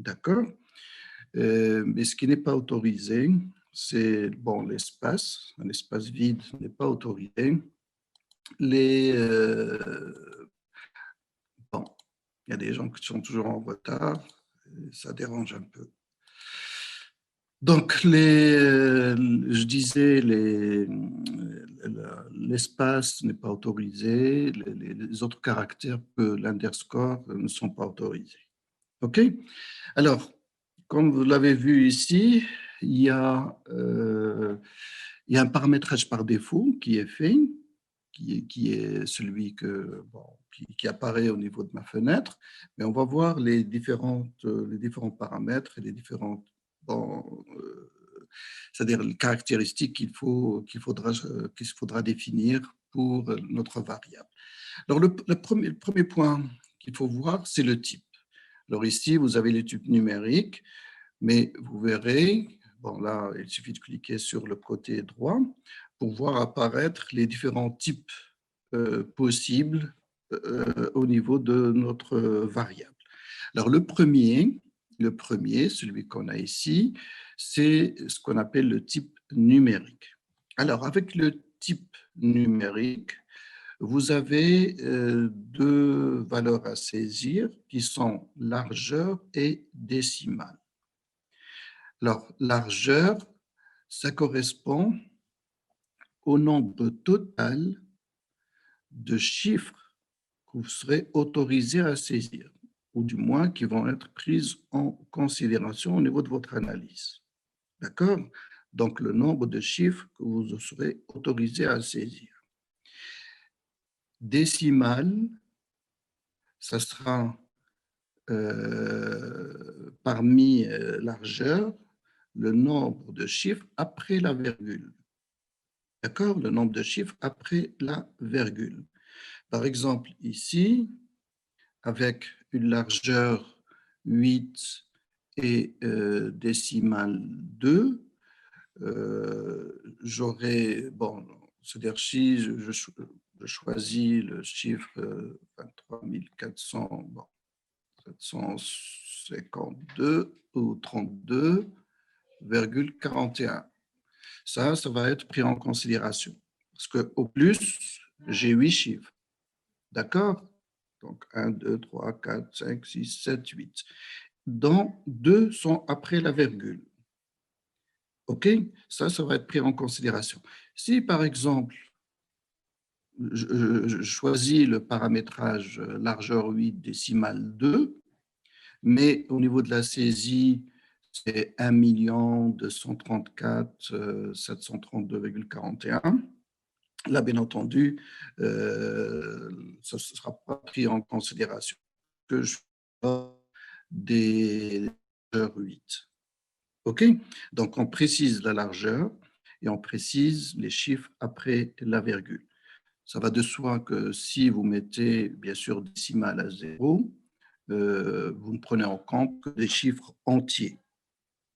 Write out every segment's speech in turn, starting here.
d'accord? Mais ce qui n'est pas autorisé, c'est bon, l'espace. Un espace vide n'est pas autorisé. Les, bon, il y a des gens qui sont toujours en retard, et ça dérange un peu. Donc, je disais, l'espace n'est pas autorisé, les autres caractères que l'underscore ne sont pas autorisés. OK? Alors, comme vous l'avez vu ici, il y a, il y a un paramétrage par défaut qui est fait, qui est celui qui apparaît au niveau de ma fenêtre, mais on va voir les différents paramètres et les différentes bon, c'est-à-dire les caractéristiques qu'il faudra définir pour notre variable. Alors, le premier point qu'il faut voir, c'est le type. Alors ici, vous avez le type numérique, mais vous verrez, bon là, il suffit de cliquer sur le côté droit pour voir apparaître les différents types possibles au niveau de notre variable. Alors le premier, celui qu'on a ici, c'est ce qu'on appelle le type numérique. Alors avec le type numérique, vous avez deux valeurs à saisir qui sont largeur et décimale. Alors, largeur, ça correspond au nombre total de chiffres que vous serez autorisé à saisir, ou du moins qui vont être prises en considération au niveau de votre analyse. D'accord? Donc, le nombre de chiffres que vous serez autorisé à saisir. Décimale, ça sera parmi largeur, le nombre de chiffres après la virgule. D'accord? Le nombre de chiffres après la virgule. Par exemple, ici, avec une largeur 8 et décimale 2, j'aurai, bon, c'est-à-dire si je choisis le chiffre 23 400, bon, 752 ou 32,41. Ça va être pris en considération. Parce qu'au plus, j'ai 8 chiffres. D'accord? Donc, 1, 2, 3, 4, 5, 6, 7, 8. Dont 2 sont après la virgule. OK? Ça va être pris en considération. Si, par exemple, je choisis le paramétrage largeur 8 décimale 2, mais au niveau de la saisie, c'est 1 234 732,41. Là, bien entendu, ça ne sera pas pris en considération que je des largeurs 8. OK? Donc, on précise la largeur et on précise les chiffres après la virgule. Ça va de soi que si vous mettez, bien sûr, décimale à 0, vous ne prenez en compte que des chiffres entiers.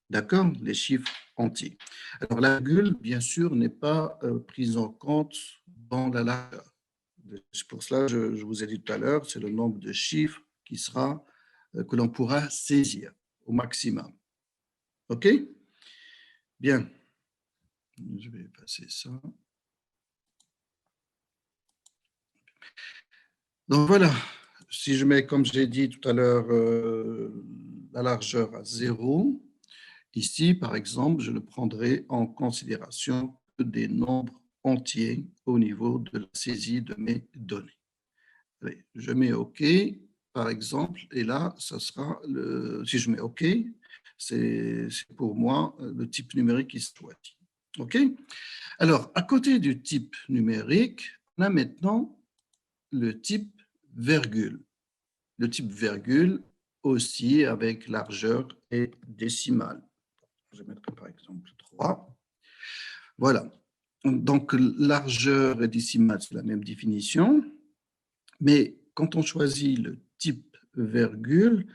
D'accord? Les chiffres entiers. Alors, la virgule, bien sûr, n'est pas prise en compte dans la largeur. C'est pour cela, je vous ai dit tout à l'heure, c'est le nombre de chiffres que l'on pourra saisir au maximum. OK? Bien. Je vais passer ça. Donc voilà, si je mets, comme j'ai dit tout à l'heure, la largeur à 0, ici, par exemple, je ne prendrai en considération que des nombres entiers au niveau de la saisie de mes données. Allez, je mets OK, par exemple, et là, ça sera si je mets OK, c'est pour moi le type numérique qui se choisit. OK? Alors, à côté du type numérique, on a maintenant le type virgule. Le type virgule aussi avec largeur et décimale. Je mettrai par exemple 3. Voilà. Donc, largeur et décimale, c'est la même définition. Mais quand on choisit le type virgule,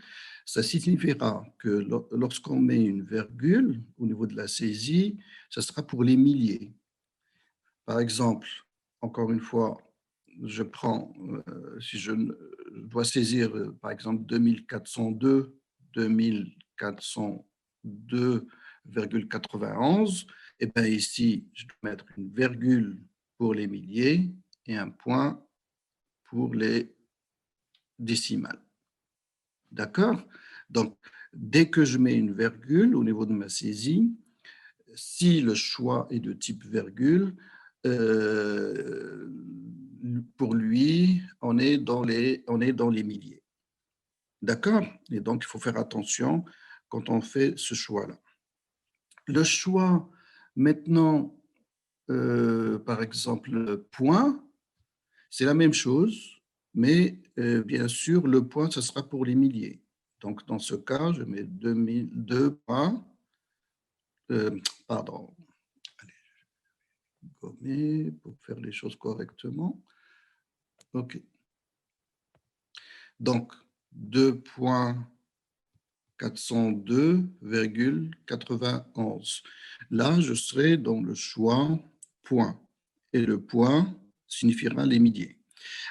ça signifiera que lorsqu'on met une virgule au niveau de la saisie, ça sera pour les milliers. Par exemple, encore une fois, je prends, si je dois saisir, par exemple, 2402, 402,91. Et bien ici, je dois mettre une virgule pour les milliers et un point pour les décimales. D'accord? Donc, dès que je mets une virgule au niveau de ma saisie, si le choix est de type virgule, pour lui, on est dans les milliers. D'accord? Et donc, il faut faire attention quand on fait ce choix-là. Le choix, maintenant, par exemple, point, c'est la même chose, mais bien sûr, le point, ce sera pour les milliers. Donc, dans ce cas, je mets 2 points, pardon, gommer pour faire les choses correctement. OK. Donc, 2,402,91. Là, je serai dans le choix point. Et le point signifiera les milliers.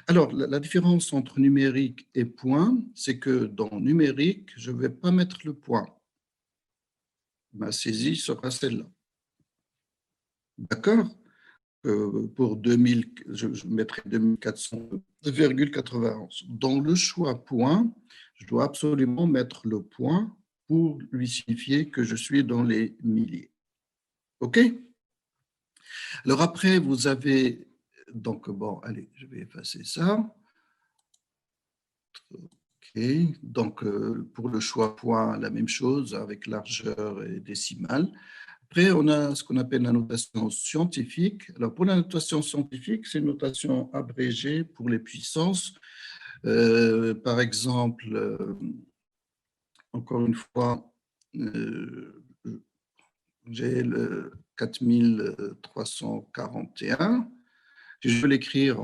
Alors, la différence entre numérique et point, c'est que dans numérique, je ne vais pas mettre le point. Ma saisie sera celle-là. D'accord? Pour 2000, je mettrai 2400,91. Dans le choix point, je dois absolument mettre le point pour lui signifier que je suis dans les milliers. OK? Alors après, vous avez... Donc, bon, allez, je vais effacer ça. OK. Donc, pour le choix point, la même chose avec largeur et décimale. Après, on a ce qu'on appelle la notation scientifique. Alors, pour la notation scientifique, c'est une notation abrégée pour les puissances. Par exemple, encore une fois, j'ai le 4341. Je peux l'écrire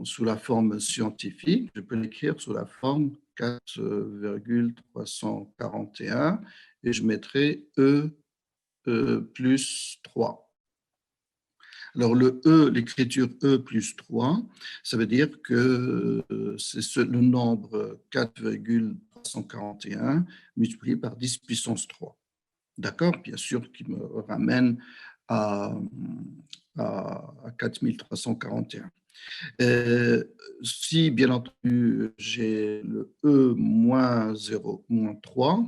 sous la forme scientifique, je peux l'écrire sous la forme 4,341 et je mettrai E plus 3. Alors, l'écriture E plus 3, ça veut dire que c'est le nombre 4,341 multiplié par 10 puissance 3. D'accord? Bien sûr, qui me ramène à 4341. Si, bien entendu, j'ai le E moins 0, moins 3,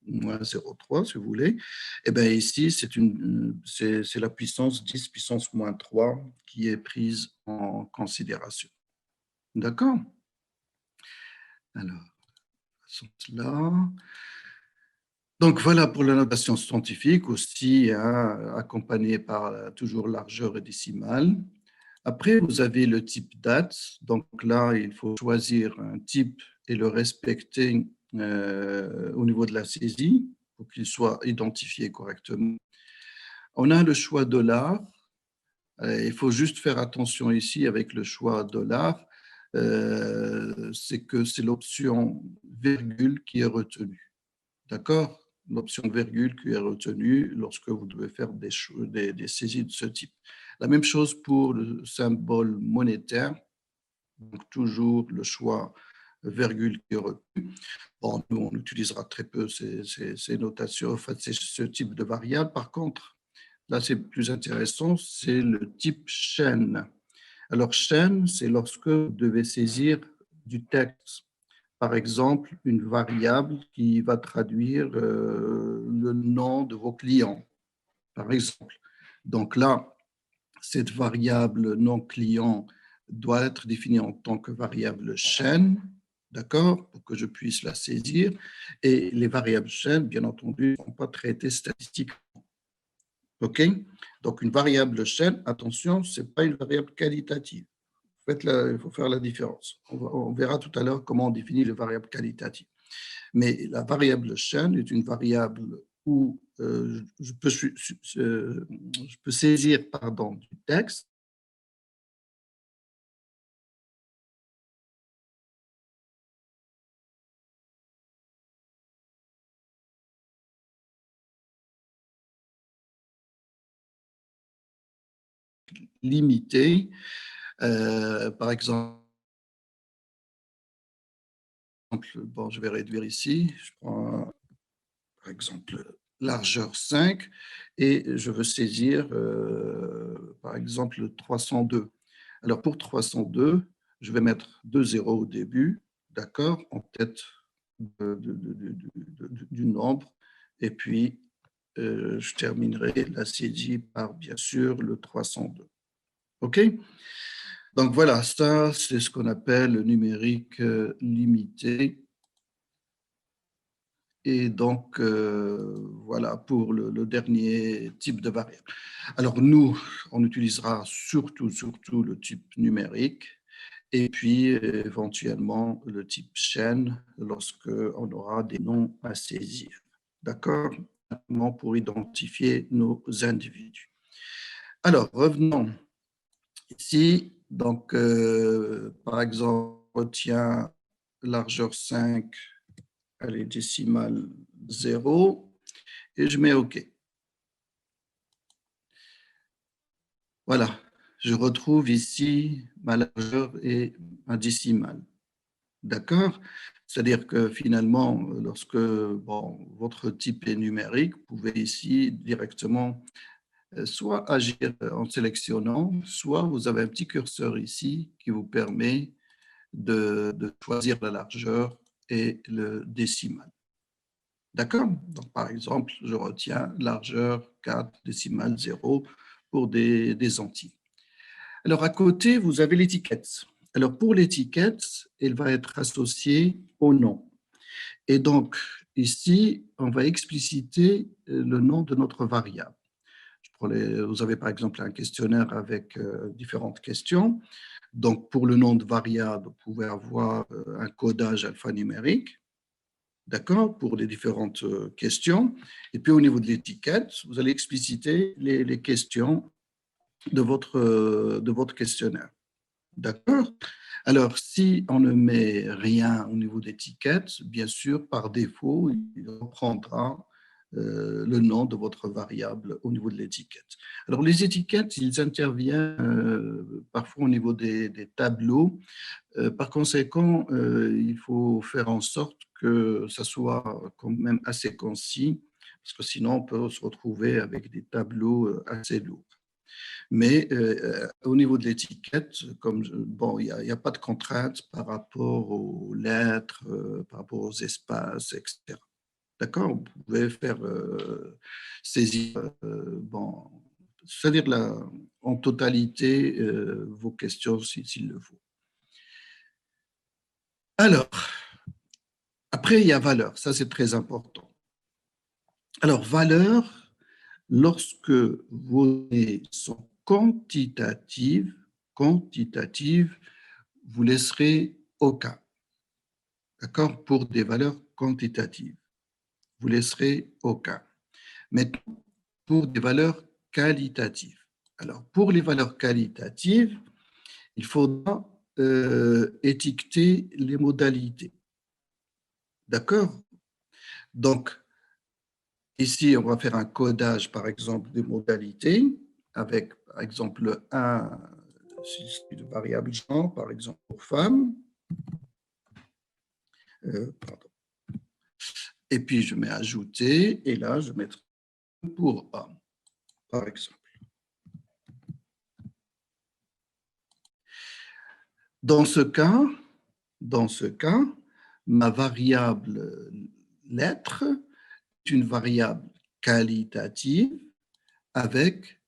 moins 0,3 si vous voulez, et bien ici, c'est la puissance 10 puissance moins 3 qui est prise en considération. D'accord? Alors, là. Donc voilà pour la notation scientifique aussi, hein, accompagnée par toujours largeur et décimale. Après, vous avez le type date. Donc là, il faut choisir un type et le respecter au niveau de la saisie pour qu'il soit identifié correctement. On a le choix dollar. Il faut juste faire attention ici avec le choix dollar. C'est que c'est l'option virgule qui est retenue. D'accord? L'option virgule qui est retenue lorsque vous devez faire des saisies de ce type. La même chose pour le symbole monétaire, donc toujours le choix virgule qui est retenu. Bon, nous, on utilisera très peu ces notations, en fait, c'est ce type de variable. Par contre, là, c'est plus intéressant, c'est le type chaîne. Alors, chaîne, c'est lorsque vous devez saisir du texte. Par exemple, une variable qui va traduire le nom de vos clients, par exemple. Donc là, cette variable non client doit être définie en tant que variable chaîne, d'accord, pour que je puisse la saisir. Et les variables chaînes, bien entendu, ne sont pas traitées statistiquement. OK? Donc, une variable chaîne, attention, ce n'est pas une variable qualitative. Il faut faire la différence. On verra tout à l'heure comment on définit les variables qualitatives. Mais la variable chaîne est une variable où je peux saisir du texte limité. Par exemple, bon, je vais réduire ici. Je prends par exemple, largeur 5 et je veux saisir, par exemple, le 302. Alors, pour 302, je vais mettre 2 zéros au début, d'accord, en tête du nombre. Et puis, je terminerai la saisie par, bien sûr, le 302. OK? Donc, voilà, ça, c'est ce qu'on appelle le numérique limité. Et donc, voilà pour le dernier type de variable. Alors, nous, on utilisera surtout le type numérique et puis éventuellement le type chaîne lorsque on aura des noms à saisir. D'accord? Maintenant, pour identifier nos individus. Alors, revenons ici. Donc, par exemple, on retient largeur 5, allez, décimale 0 et je mets OK. Voilà, je retrouve ici ma largeur et ma décimale. D'accord? C'est-à-dire que finalement, lorsque votre type est numérique, vous pouvez ici directement soit agir en sélectionnant, soit vous avez un petit curseur ici qui vous permet de choisir la largeur et le décimal. D'accord? Donc, par exemple, je retiens largeur 4, décimale 0 pour des entiers. Alors, à côté, vous avez l'étiquette. Alors, pour l'étiquette, elle va être associée au nom. Et donc, ici, on va expliciter le nom de notre variable. Vous avez par exemple un questionnaire avec différentes questions. Donc, pour le nom de variable, vous pouvez avoir un codage alphanumérique, d'accord, pour les différentes questions. Et puis, au niveau de l'étiquette, vous allez expliciter les questions de votre questionnaire. D'accord? Alors, si on ne met rien au niveau d'étiquette, bien sûr, par défaut, il reprendra le nom de votre variable au niveau de l'étiquette. Alors, les étiquettes, ils interviennent parfois au niveau des tableaux. Par conséquent, il faut faire en sorte que ça soit quand même assez concis, parce que sinon, on peut se retrouver avec des tableaux assez lourds. Mais au niveau de l'étiquette, bon, il n'y a pas de contrainte par rapport aux lettres, par rapport aux espaces, etc. D'accord? Vous pouvez faire saisir, bon, c'est-à-dire en totalité vos questions s'il le faut. Alors, après, il y a valeur. Ça, c'est très important. Alors, valeur, lorsque vos données sont quantitatives, vous laisserez aucun. D'accord? Pour des valeurs quantitatives, vous laisserez aucun. Mais pour des valeurs qualitatives. Alors, pour les valeurs qualitatives, il faudra étiqueter les modalités. D'accord? Donc, ici, on va faire un codage, par exemple, des modalités avec, par exemple, un de variable genre, par exemple, pour femme. Pardon. Et puis, je mets ajouter, et là, je mettrai pour homme, par exemple. Dans ce cas, ma variable lettre est une variable qualitative avec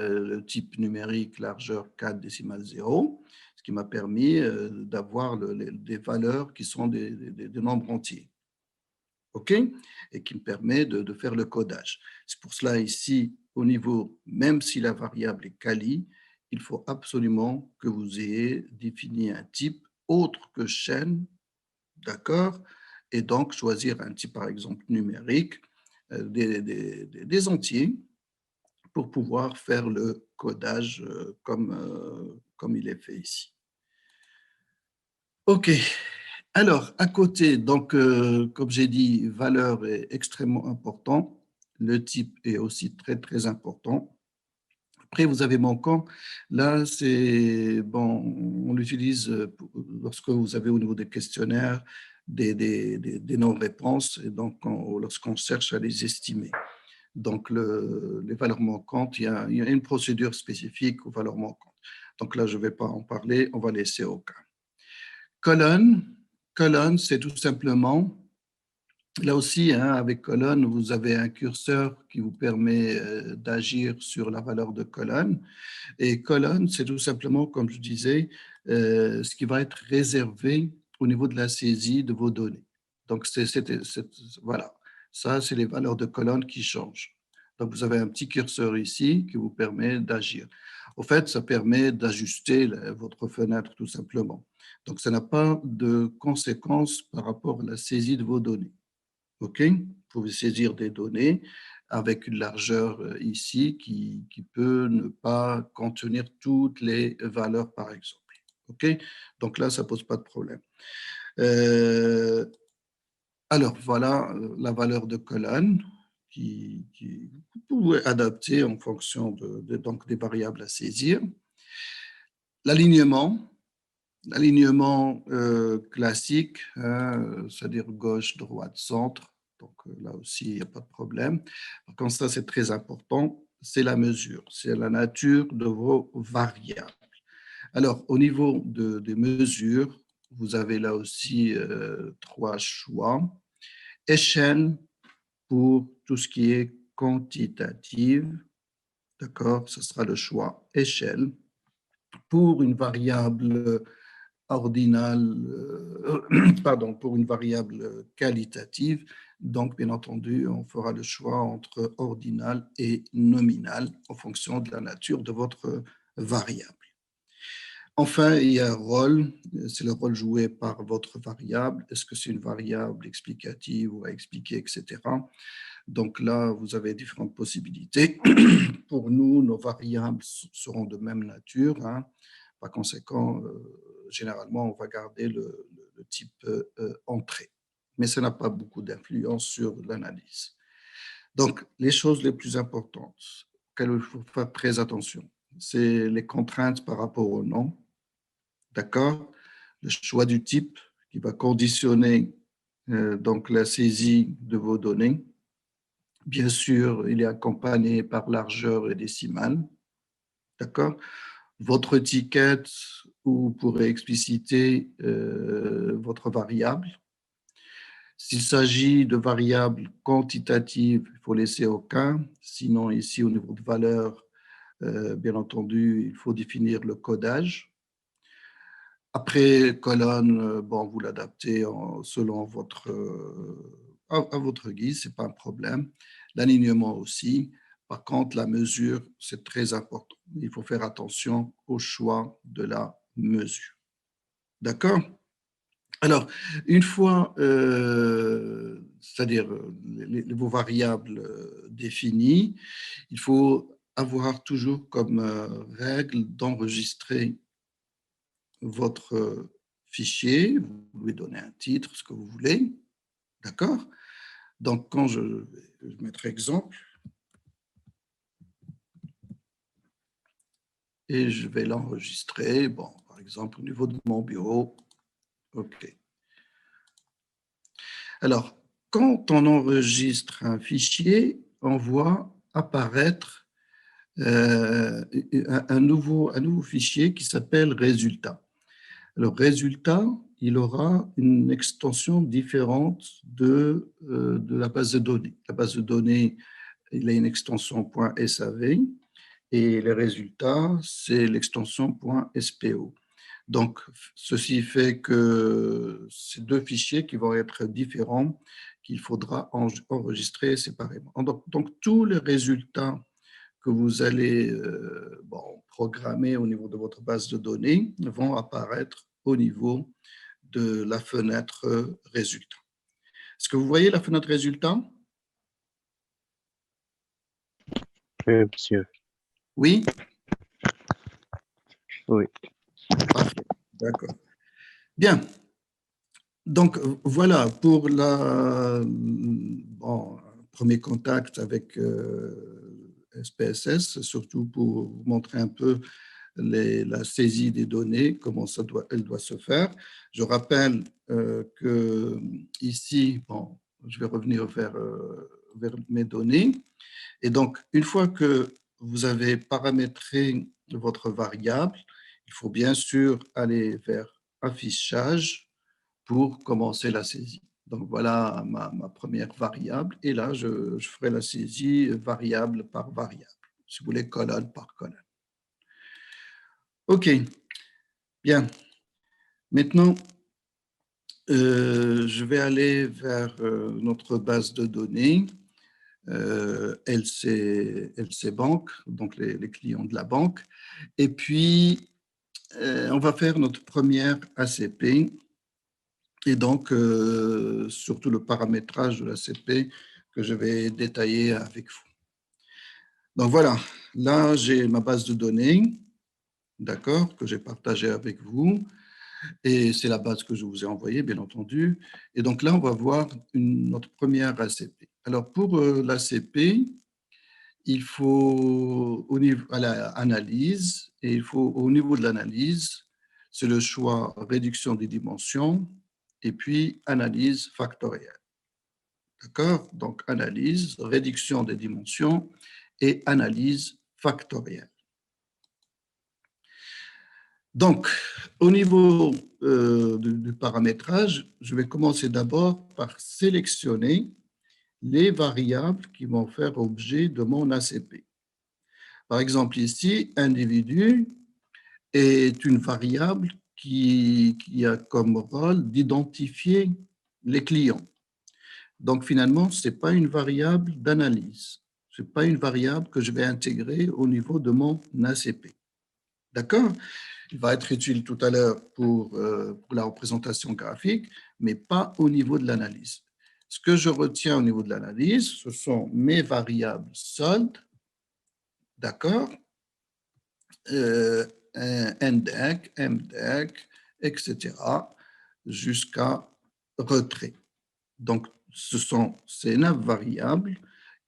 le type numérique largeur 4 décimale 0, ce qui m'a permis d'avoir des valeurs qui sont des nombres entiers. OK? Et qui me permet de faire le codage. C'est pour cela ici, au niveau, même si la variable est quali, il faut absolument que vous ayez défini un type autre que chaîne, d'accord? Et donc choisir un type, par exemple, numérique, des entiers pour pouvoir faire le codage comme il est fait ici. OK. Alors, à côté, donc, comme j'ai dit, valeur est extrêmement important. Le type est aussi très, très important. Après, vous avez manquant. Là, c'est bon, on l'utilise lorsque vous avez au niveau des questionnaires des non-réponses et donc lorsqu'on cherche à les estimer. Donc, les valeurs manquantes, il y a une procédure spécifique aux valeurs manquantes. Donc là, je ne vais pas en parler, on va laisser au cas. Colonne, c'est tout simplement, là aussi, hein, avec colonne, vous avez un curseur qui vous permet d'agir sur la valeur de colonne. Et colonne, c'est tout simplement, comme je disais, ce qui va être réservé au niveau de la saisie de vos données. Donc, voilà, ça, c'est les valeurs de colonne qui changent. Donc, vous avez un petit curseur ici qui vous permet d'agir. Au fait, ça permet d'ajuster votre fenêtre tout simplement. Donc, ça n'a pas de conséquences par rapport à la saisie de vos données. OK? Vous pouvez saisir des données avec une largeur ici qui peut ne pas contenir toutes les valeurs, par exemple. OK? Donc là, ça ne pose pas de problème. Alors, voilà la valeur de colonne qui vous pouvez adapter en fonction donc des variables à saisir. L'alignement classique, hein, c'est-à-dire gauche, droite, centre. Donc là aussi, il n'y a pas de problème. Par contre, ça, c'est très important, c'est la mesure, c'est la nature de vos variables. Alors, au niveau des mesures, vous avez là aussi trois choix. Échelle pour tout ce qui est quantitative, d'accord, ce sera le choix échelle. Pour une variable ordinale, pardon, pour une variable qualitative. Donc, bien entendu, on fera le choix entre ordinal et nominal en fonction de la nature de votre variable. Enfin, il y a un rôle, c'est le rôle joué par votre variable. Est-ce que c'est une variable explicative ou à expliquer, etc. Donc là, vous avez différentes possibilités. Pour nous, nos variables seront de même nature. Hein. Par conséquent, généralement, on va garder le type entrée. Mais ça n'a pas beaucoup d'influence sur l'analyse. Donc, les choses les plus importantes auxquelles il faut faire très attention, c'est les contraintes par rapport au nom. D'accord? Le choix du type qui va conditionner donc la saisie de vos données. Bien sûr, il est accompagné par largeur et décimale. D'accord? Votre étiquette où vous pourrez expliciter votre variable. S'il s'agit de variables quantitatives, il faut laisser aucun. Sinon, ici, au niveau de valeur, bien entendu, il faut définir le codage. Après, colonne, bon, vous l'adaptez selon à votre guise, ce n'est pas un problème. L'alignement aussi. Par contre, la mesure, c'est très important. Il faut faire attention au choix de la mesure. D'accord? Alors, une fois, c'est-à-dire vos variables définies, il faut avoir toujours comme règle d'enregistrer votre fichier, vous lui donnez un titre, ce que vous voulez, d'accord? Donc, quand je vais mettre exemple, et je vais l'enregistrer, bon, par exemple, au niveau de mon bureau, OK. Alors, quand on enregistre un fichier, on voit apparaître un nouveau fichier qui s'appelle résultat. Alors, résultat, il aura une extension différente de la base de données. La base de données, il a une extension .sav et les résultats, c'est l'extension .spo. Donc, ceci fait que ces deux fichiers qui vont être différents, qu'il faudra enregistrer séparément. Donc, tous les résultats que vous allez programmer au niveau de votre base de données vont apparaître au niveau de la fenêtre résultat. Est-ce que vous voyez la fenêtre résultat? Oui, monsieur. Oui? Oui. Parfait, d'accord. Bien. Donc, voilà pour premier contact avec SPSS, surtout pour vous montrer un peu la saisie des données, comment elle doit se faire. Je rappelle que ici, je vais revenir vers mes données. Et donc, une fois que vous avez paramétré votre variable, il faut bien sûr aller vers affichage pour commencer la saisie. Donc, voilà ma première variable. Et là, je ferai la saisie variable par variable, si vous voulez, colonne par colonne. OK, bien. Maintenant, je vais aller vers notre base de données, LC Banque, donc les clients de la banque. Et puis, on va faire notre première ACP. Et donc, surtout le paramétrage de l'ACP que je vais détailler avec vous. Donc voilà, là, j'ai ma base de données, d'accord, que j'ai partagée avec vous. Et c'est la base que je vous ai envoyée, bien entendu. Et donc là, on va voir notre première ACP. Alors, pour l'ACP, il faut, au niveau à l'analyse, et il faut, au niveau de l'analyse, c'est le choix réduction des dimensions et puis analyse factorielle. D'accord? Donc, analyse, réduction des dimensions et analyse factorielle. Donc, au niveau du paramétrage, je vais commencer d'abord par sélectionner les variables qui vont faire objet de mon ACP. Par exemple, ici, individu est une variable qui a comme rôle d'identifier les clients. Donc, finalement, ce n'est pas une variable d'analyse. Ce n'est pas une variable que je vais intégrer au niveau de mon ACP. D'accord? Il va être utile tout à l'heure pour la représentation graphique, mais pas au niveau de l'analyse. Ce que je retiens au niveau de l'analyse, ce sont mes variables soldes, d'accord, NDEC, MDEC, etc., jusqu'à retrait. Donc, ce sont ces 9 variables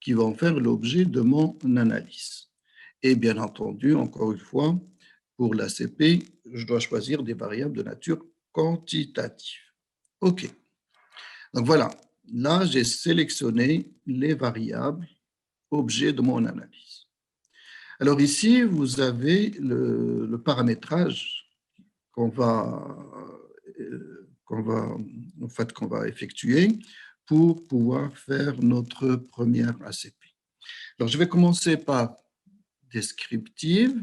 qui vont faire l'objet de mon analyse. Et bien entendu, encore une fois, pour l'ACP, je dois choisir des variables de nature quantitative. OK. Donc voilà, là, j'ai sélectionné les variables objets de mon analyse. Alors ici, vous avez le paramétrage qu'on va effectuer pour pouvoir faire notre première ACP. Alors, je vais commencer par descriptive,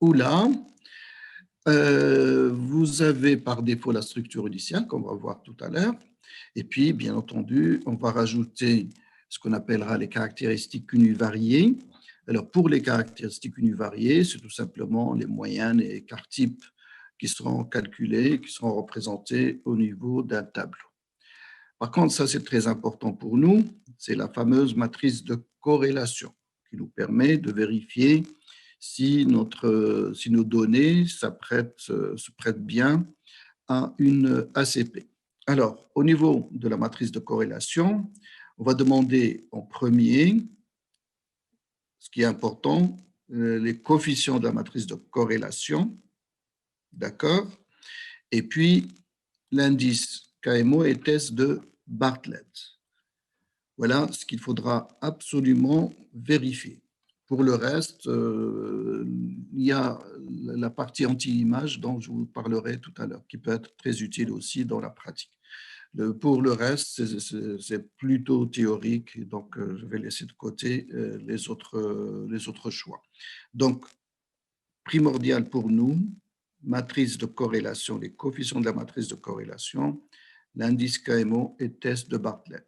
où là, vous avez par défaut la structure initiale, qu'on va voir tout à l'heure, et puis, bien entendu, on va rajouter ce qu'on appellera les caractéristiques univariées. Alors, pour les caractéristiques univariées, c'est tout simplement les moyennes et écarts types qui seront calculés, qui seront représentés au niveau d'un tableau. Par contre, ça, c'est très important pour nous, c'est la fameuse matrice de corrélation qui nous permet de vérifier si nos données se prêtent bien à une ACP. Alors, au niveau de la matrice de corrélation, on va demander en premier, ce qui est important, les coefficients de la matrice de corrélation, d'accord? Et puis, l'indice KMO et test de Bartlett. Voilà ce qu'il faudra absolument vérifier. Pour le reste, il y a la partie anti-image dont je vous parlerai tout à l'heure, qui peut être très utile aussi dans la pratique. Pour le reste, c'est plutôt théorique, donc je vais laisser de côté les autres choix. Donc, primordial pour nous, matrice de corrélation, les coefficients de la matrice de corrélation, l'indice KMO et test de Bartlett.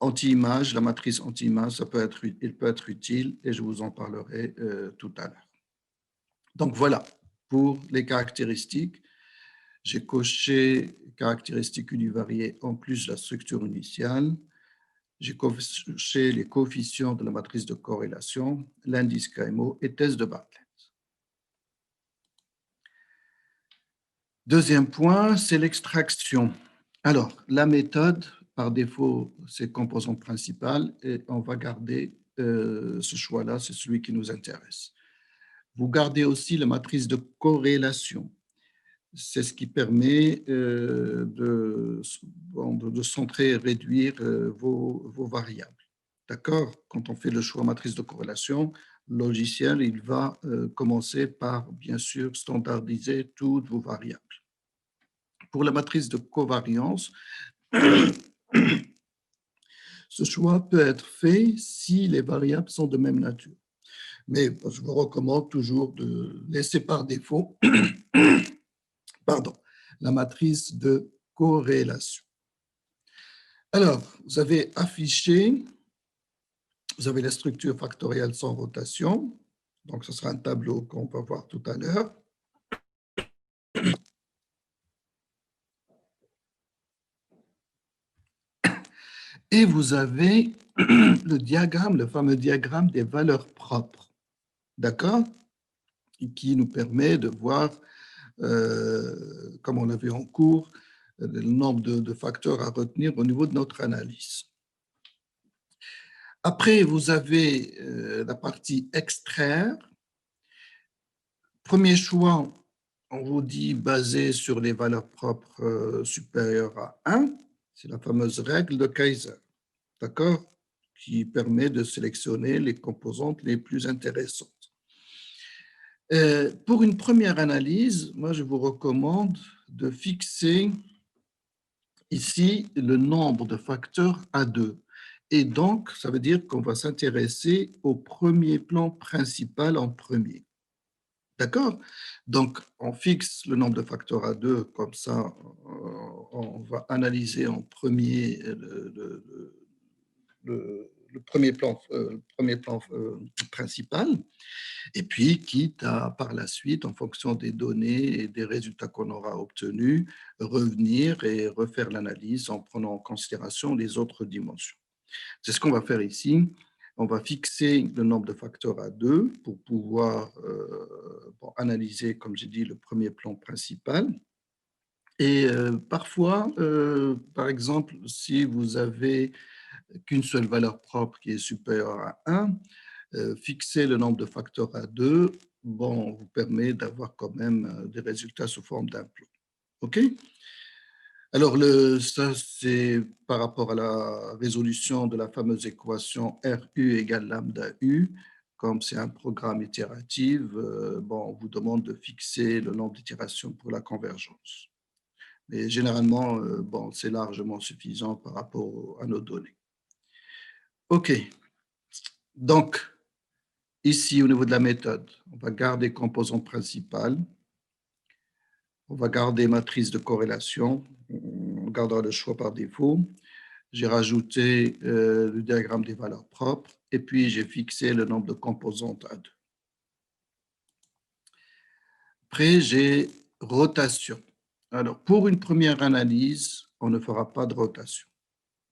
Anti-image, la matrice anti-image, il peut être utile et je vous en parlerai tout à l'heure. Donc voilà, Pour les caractéristiques, j'ai coché caractéristiques univariées en plus de la structure initiale. J'ai coché les coefficients de la matrice de corrélation, l'indice KMO et test de Bartlett. Deuxième point, c'est l'extraction. Alors, la méthode, par défaut, c'est composant principal et on va garder ce choix-là, c'est celui qui nous intéresse. Vous gardez aussi la matrice de corrélation. C'est ce qui permet de centrer et réduire vos variables. D'accord? Quand on fait le choix matrice de corrélation, le logiciel, il va commencer par, bien sûr, standardiser toutes vos variables. Pour la matrice de covariance, ce choix peut être fait si les variables sont de même nature. Mais je vous recommande toujours de laisser par défaut la matrice de corrélation. Alors, vous avez affiché, vous avez la structure factorielle sans rotation. Donc, ce sera un tableau qu'on va voir tout à l'heure. Et vous avez le diagramme, le fameux diagramme des valeurs propres. D'accord? Qui nous permet de voir, comme on l'a vu en cours, le nombre de facteurs à retenir au niveau de notre analyse. Après, vous avez la partie extraire. Premier choix, on vous dit basé sur les valeurs propres supérieures à 1. C'est la fameuse règle de Kaiser, d'accord, qui permet de sélectionner les composantes les plus intéressantes. Pour une première analyse, moi, je vous recommande de fixer ici le nombre de facteurs à 2. Et donc, ça veut dire qu'on va s'intéresser au premier plan principal en premier. D'accord? Donc, on fixe le nombre de facteurs à 2, comme ça, on va analyser en premier le premier plan principal. Et puis, quitte à, par la suite, en fonction des données et des résultats qu'on aura obtenus, revenir et refaire l'analyse en prenant en considération les autres dimensions. C'est ce qu'on va faire ici. On va fixer le nombre de facteurs à 2 pour pouvoir analyser, comme j'ai dit, le premier plan principal. Et parfois, par exemple, si vous avez qu'une seule valeur propre qui est supérieure à 1, fixer le nombre de facteurs à 2, bon, vous permet d'avoir quand même des résultats sous forme d'un plot. OK? Alors, ça, c'est par rapport à la résolution de la fameuse équation RU égale lambda U. Comme c'est un programme itératif, bon, on vous demande de fixer le nombre d'itérations pour la convergence. Mais généralement, bon, c'est largement suffisant par rapport à nos données. OK. Donc, ici, au niveau de la méthode, on va garder composante principale. On va garder matrice de corrélation. On gardera le choix par défaut. J'ai rajouté le diagramme des valeurs propres et puis j'ai fixé le nombre de composantes à 2. Après, j'ai rotation. Alors, pour une première analyse, on ne fera pas de rotation.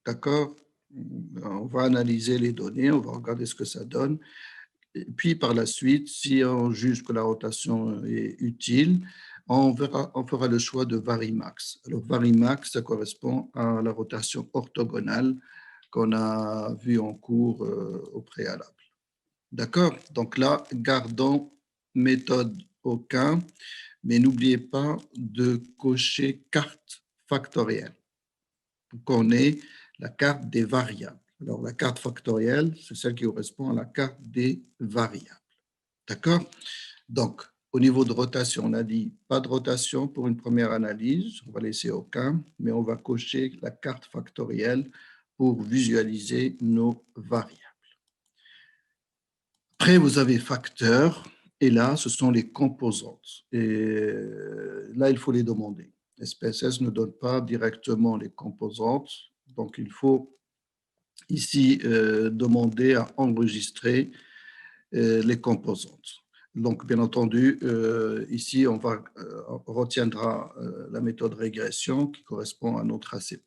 D'accord? On va analyser les données, on va regarder ce que ça donne. Et puis, par la suite, si on juge que la rotation est utile, on fera le choix de Varimax. Alors, Varimax, ça correspond à la rotation orthogonale qu'on a vu en cours au préalable. D'accord? Donc là, gardons méthode aucun, mais n'oubliez pas de cocher carte factorielle pour qu'on ait la carte des variables. Alors, la carte factorielle, c'est celle qui correspond à la carte des variables. D'accord? Donc, au niveau de rotation, on a dit pas de rotation pour une première analyse, on va laisser aucun, mais on va cocher la carte factorielle pour visualiser nos variables. Après, vous avez facteurs, et là, ce sont les composantes. Et là, il faut les demander. SPSS ne donne pas directement les composantes, donc il faut ici demander à enregistrer les composantes. Donc, bien entendu, ici, on retiendra la méthode régression qui correspond à notre ACP.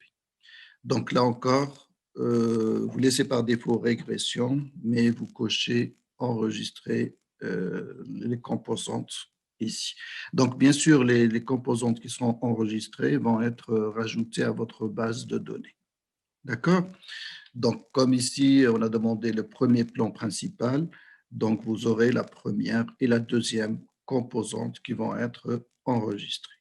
Donc, là encore, vous laissez par défaut régression, mais vous cochez enregistrer les composantes ici. Donc, bien sûr, les composantes qui seront enregistrées vont être rajoutées à votre base de données. D'accord? Donc, comme ici, on a demandé le premier plan principal, donc vous aurez la première et la deuxième composante qui vont être enregistrées.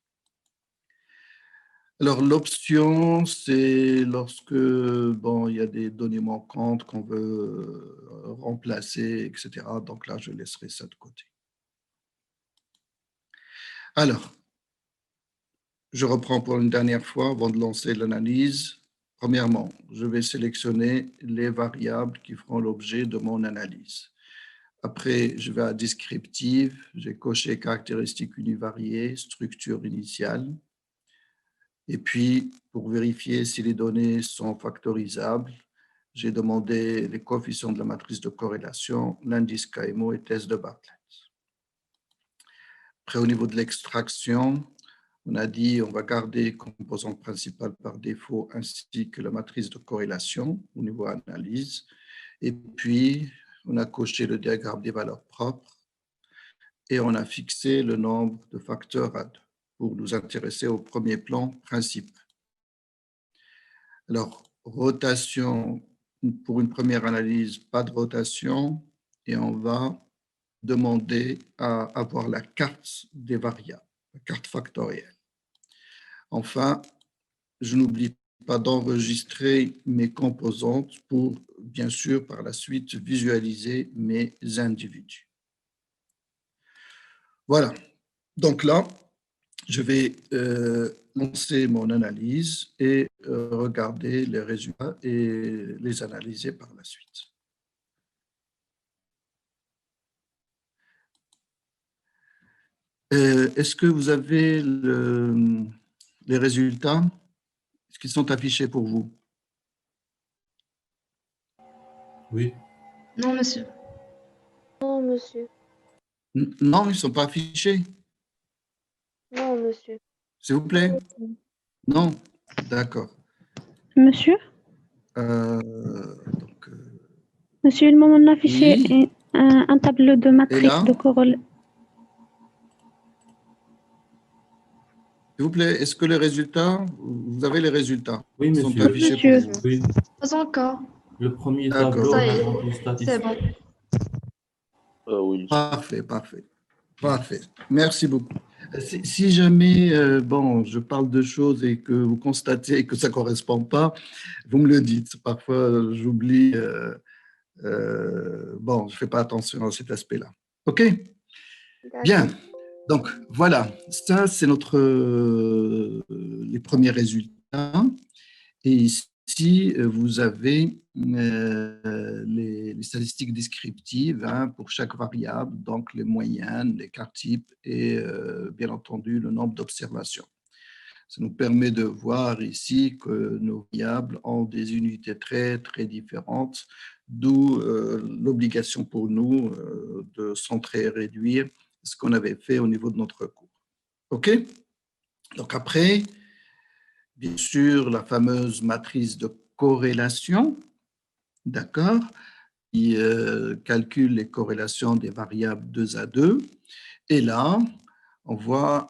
Alors, l'option, c'est lorsque, bon, il y a des données manquantes qu'on veut remplacer, etc. Donc là, je laisserai ça de côté. Alors, je reprends pour une dernière fois avant de lancer l'analyse. Premièrement, je vais sélectionner les variables qui feront l'objet de mon analyse. Après, je vais à descriptive, j'ai coché caractéristiques univariées, structure initiale. Et puis, pour vérifier si les données sont factorisables, j'ai demandé les coefficients de la matrice de corrélation, l'indice KMO et test de Bartlett. Après, au niveau de l'extraction, on a dit on va garder composante principale par défaut ainsi que la matrice de corrélation au niveau analyse. Et puis, on a coché le diagramme des valeurs propres et on a fixé le nombre de facteurs à 2 pour nous intéresser au premier plan principal. Alors, rotation, pour une première analyse, pas de rotation, et on va demander à avoir la carte des variables, la carte factorielle. Enfin, je n'oublie pas d'enregistrer mes composantes pour, bien sûr, par la suite, visualiser mes individus. Voilà. Donc là, je vais lancer mon analyse et regarder les résultats et les analyser par la suite. Est-ce que vous avez les résultats? Est-ce qu'ils sont affichés pour vous? Oui. Non, monsieur. Non, monsieur. Non, ils ne sont pas affichés. Non, monsieur. S'il vous plaît? Non? D'accord. Monsieur, Donc, monsieur, il m'a affiché oui. un tableau de Et matrice là? de corrélation. S'il vous plaît, est-ce que les résultats, vous avez les résultats? Oui, Ils sont monsieur. affichés pour Monsieur. vous? Oui. Pas encore. Le premier D'accord. tableau Ça y est. présente les C'est statistiques. bon. Oui. Parfait, parfait. Parfait. Merci beaucoup. Si jamais, bon, je parle de choses et que vous constatez que ça ne correspond pas, vous me le dites. Parfois, j'oublie. Bon, je ne fais pas attention à cet aspect-là. OK? Bien. Donc, voilà. Ça, c'est les premiers résultats. Et ici, vous avez les statistiques descriptives pour chaque variable, donc les moyennes, les quarts types et bien entendu le nombre d'observations. Ça nous permet de voir ici que nos variables ont des unités très, très différentes, d'où l'obligation pour nous de centrer et réduire ce qu'on avait fait au niveau de notre cours. OK? Donc après, bien sûr, la fameuse matrice de corrélation, d'accord, qui calcule les corrélations des variables 2 à 2. Et là, on voit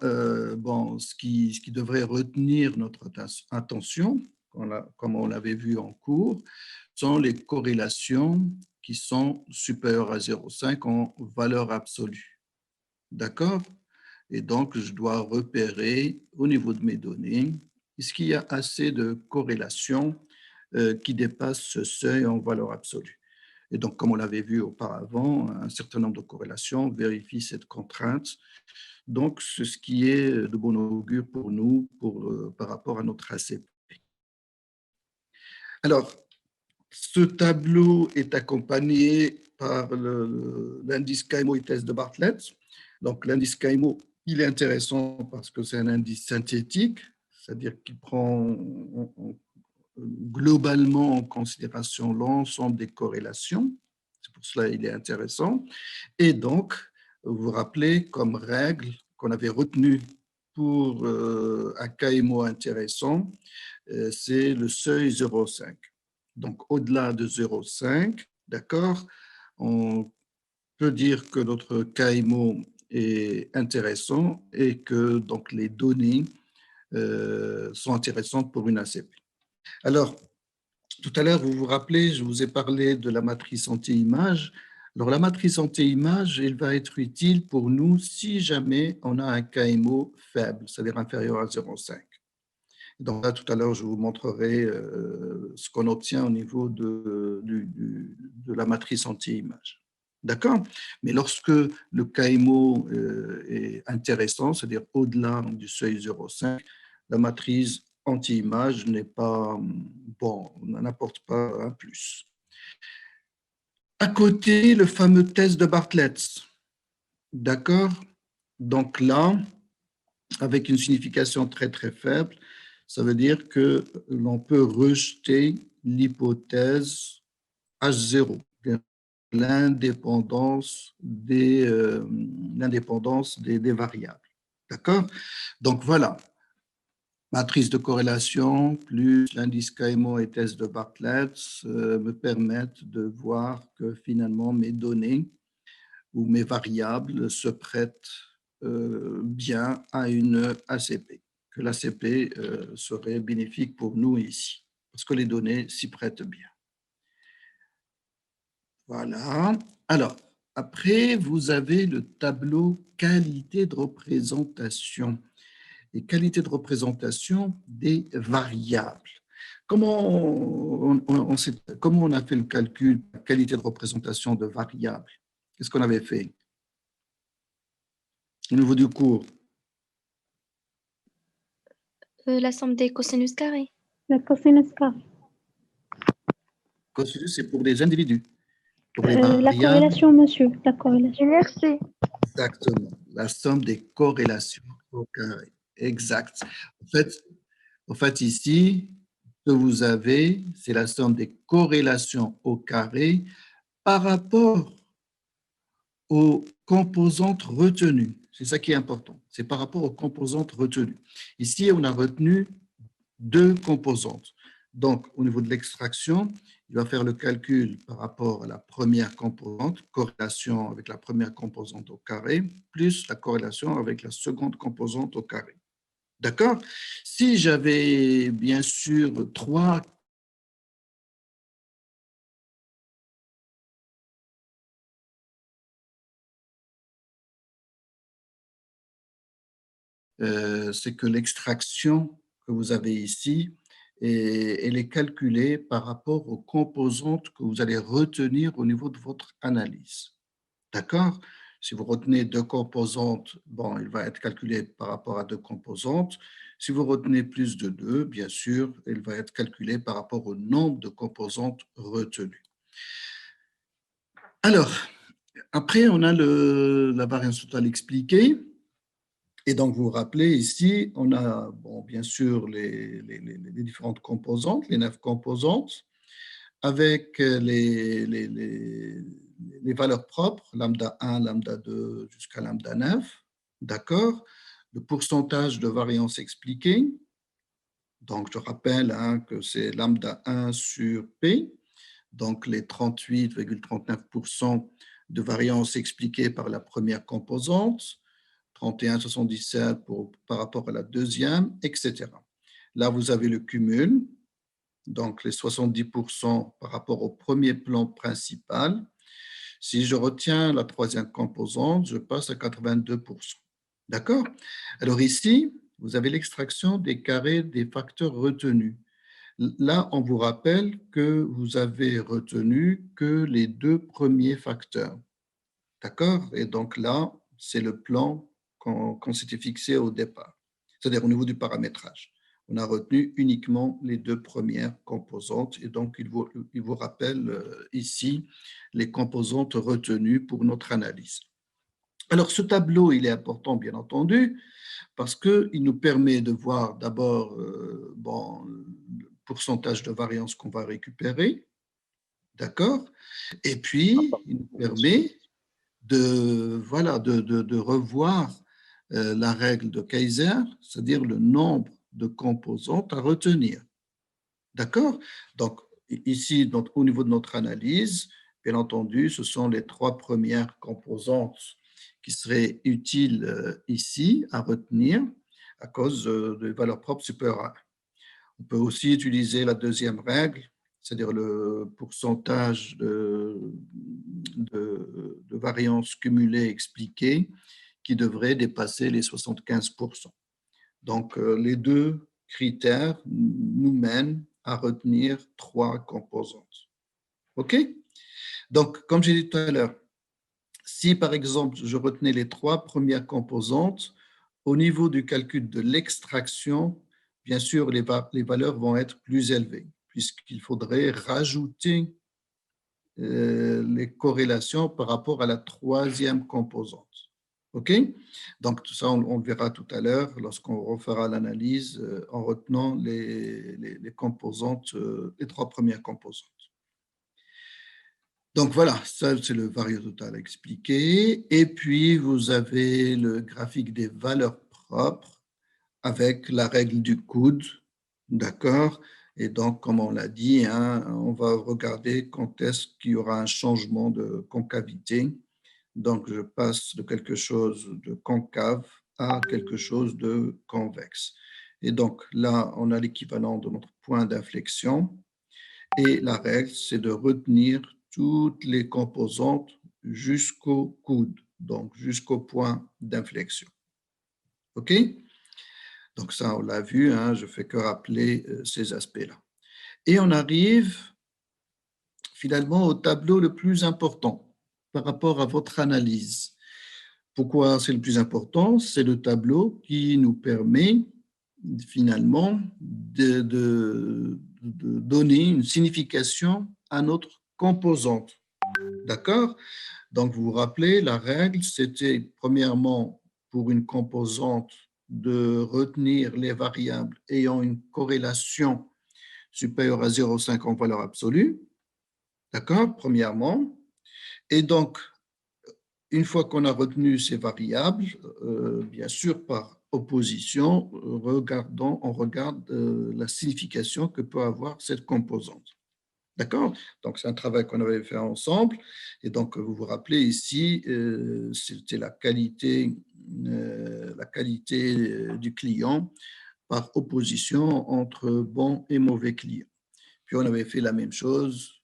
bon, ce qui devrait retenir notre attention, comme on l'avait vu en cours, sont les corrélations qui sont supérieures à 0,5 en valeur absolue. D'accord? Et donc, je dois repérer au niveau de mes données, est-ce qu'il y a assez de corrélations qui dépassent ce seuil en valeur absolue? Et donc, comme on l'avait vu auparavant, un certain nombre de corrélations vérifient cette contrainte. Donc, c'est ce qui est de bon augure pour nous par rapport à notre ACP. Alors, ce tableau est accompagné par l'indice KMO et test de Bartlett. Donc, l'indice KMO, il est intéressant parce que c'est un indice synthétique, c'est-à-dire qu'il prend globalement en considération l'ensemble des corrélations. C'est pour cela qu'il est intéressant. Et donc, vous vous rappelez, comme règle qu'on avait retenue pour un KMO intéressant, c'est le seuil 0,5. Donc, au-delà de 0,5, d'accord, on peut dire que notre KMO est intéressant et que donc les données sont intéressantes pour une ACP. Alors, tout à l'heure, vous vous rappelez, je vous ai parlé de la matrice anti-image. Alors, la matrice anti-image, elle va être utile pour nous si jamais on a un KMO faible, c'est-à-dire inférieur à 0,5. Donc là, tout à l'heure, je vous montrerai ce qu'on obtient au niveau de la matrice anti-image. D'accord? Mais lorsque le KMO est intéressant, c'est-à-dire au-delà du seuil 0,5, la matrice anti-image n'est pas, bon, n'apporte pas un plus. À côté, le fameux test de Bartlett. D'accord? Donc là, avec une signification très, très faible, ça veut dire que l'on peut rejeter l'hypothèse H0, l'indépendance des variables. D'accord? Donc voilà, matrice de corrélation plus l'indice KMO et test de Bartlett me permettent de voir que finalement mes données ou mes variables se prêtent bien à une ACP, que l'ACP serait bénéfique pour nous ici, parce que les données s'y prêtent bien. Voilà. Alors, après, vous avez le tableau qualité de représentation et qualité de représentation des variables. Comment on a fait le calcul de la qualité de représentation de variables? Qu'est-ce qu'on avait fait au niveau du cours? La somme des cosinus carrés. La cosinus carré. Cosinus, c'est pour des individus. Pour les La variables, corrélation, monsieur. La corrélation. Merci. exactement. La somme des corrélations au carré. Exact. En fait, ici, ce que vous avez, c'est la somme des corrélations au carré par rapport aux composantes retenues. C'est ça qui est important. C'est par rapport aux composantes retenues. Ici, on a retenu 2 composantes. Donc, au niveau de l'extraction, il va faire le calcul par rapport à la première composante, corrélation avec la première composante au carré, plus la corrélation avec la seconde composante au carré. D'accord? Si j'avais bien sûr 3 c'est que l'extraction que vous avez ici, elle est calculée par rapport aux composantes que vous allez retenir au niveau de votre analyse. D'accord? Si vous retenez 2 composantes, bon, il va être calculé par rapport à 2 composantes. Si vous retenez plus de 2, bien sûr, il va être calculé par rapport au nombre de composantes retenues. Alors, après, on a la variance totale expliquée. Et donc, vous vous rappelez ici, on a bon, bien sûr les différentes composantes, les 9 composantes, avec les valeurs propres, lambda 1, lambda 2 jusqu'à lambda 9, d'accord? Le pourcentage de variance expliquée, donc je rappelle que c'est lambda 1 sur P, donc les 38,39% de variance expliquée par la première composante, 31,77 par rapport à la deuxième, etc. Là, vous avez le cumul, donc les 70% par rapport au premier plan principal. Si je retiens la troisième composante, je passe à 82%. D'accord? Alors ici, vous avez l'extraction des carrés des facteurs retenus. Là, on vous rappelle que vous avez retenu que les 2 premiers facteurs. D'accord? Et donc là, c'est le plan qu'on s'était fixé au départ, c'est-à-dire au niveau du paramétrage. On a retenu uniquement les 2 premières composantes et donc il vous rappelle ici les composantes retenues pour notre analyse. Alors, ce tableau, il est important, bien entendu, parce qu'il nous permet de voir d'abord bon, le pourcentage de variance qu'on va récupérer, d'accord? Et puis, il nous permet de revoir la règle de Kaiser, c'est-à-dire le nombre de composantes à retenir. D'accord? Donc, ici, donc, au niveau de notre analyse, bien entendu, ce sont les 3 premières composantes qui seraient utiles ici à retenir à cause de valeurs propres supérieures à 1. On peut aussi utiliser la deuxième règle, c'est-à-dire le pourcentage de variance cumulée expliquée qui devrait dépasser les 75%. Donc, les deux critères nous mènent à retenir 3 composantes. OK? Donc, comme j'ai dit tout à l'heure, si par exemple, je retenais les 3 premières composantes, au niveau du calcul de l'extraction, bien sûr, les valeurs vont être plus élevées, puisqu'il faudrait rajouter les corrélations par rapport à la 3e composante. OK? Donc, tout ça, on le verra tout à l'heure lorsqu'on refera l'analyse en retenant les composantes, les 3 premières composantes. Donc, voilà, ça, c'est le variototal expliqué. Et puis, vous avez le graphique des valeurs propres avec la règle du coude, d'accord? Et donc, comme on l'a dit, hein, on va regarder quand est-ce qu'il y aura un changement de concavité. Donc, je passe de quelque chose de concave à quelque chose de convexe. Et donc, là, on a l'équivalent de notre point d'inflexion. Et la règle, c'est de retenir toutes les composantes jusqu'au coude, donc jusqu'au point d'inflexion. OK? Donc, ça, on l'a vu, hein, je ne fais que rappeler ces aspects-là. Et on arrive finalement au tableau le plus important par rapport à votre analyse. Pourquoi c'est le plus important? C'est le tableau qui nous permet finalement de donner une signification à notre composante. D'accord? Donc, vous vous rappelez, la règle, c'était premièrement pour une composante de retenir les variables ayant une corrélation supérieure à 0,5 en valeur absolue. D'accord? Premièrement. Et donc, une fois qu'on a retenu ces variables, bien sûr, par opposition, on regarde la signification que peut avoir cette composante. D'accord? Donc, c'est un travail qu'on avait fait ensemble. Et donc, vous vous rappelez ici, c'était la qualité du client par opposition entre bon et mauvais client. Puis, on avait fait la même chose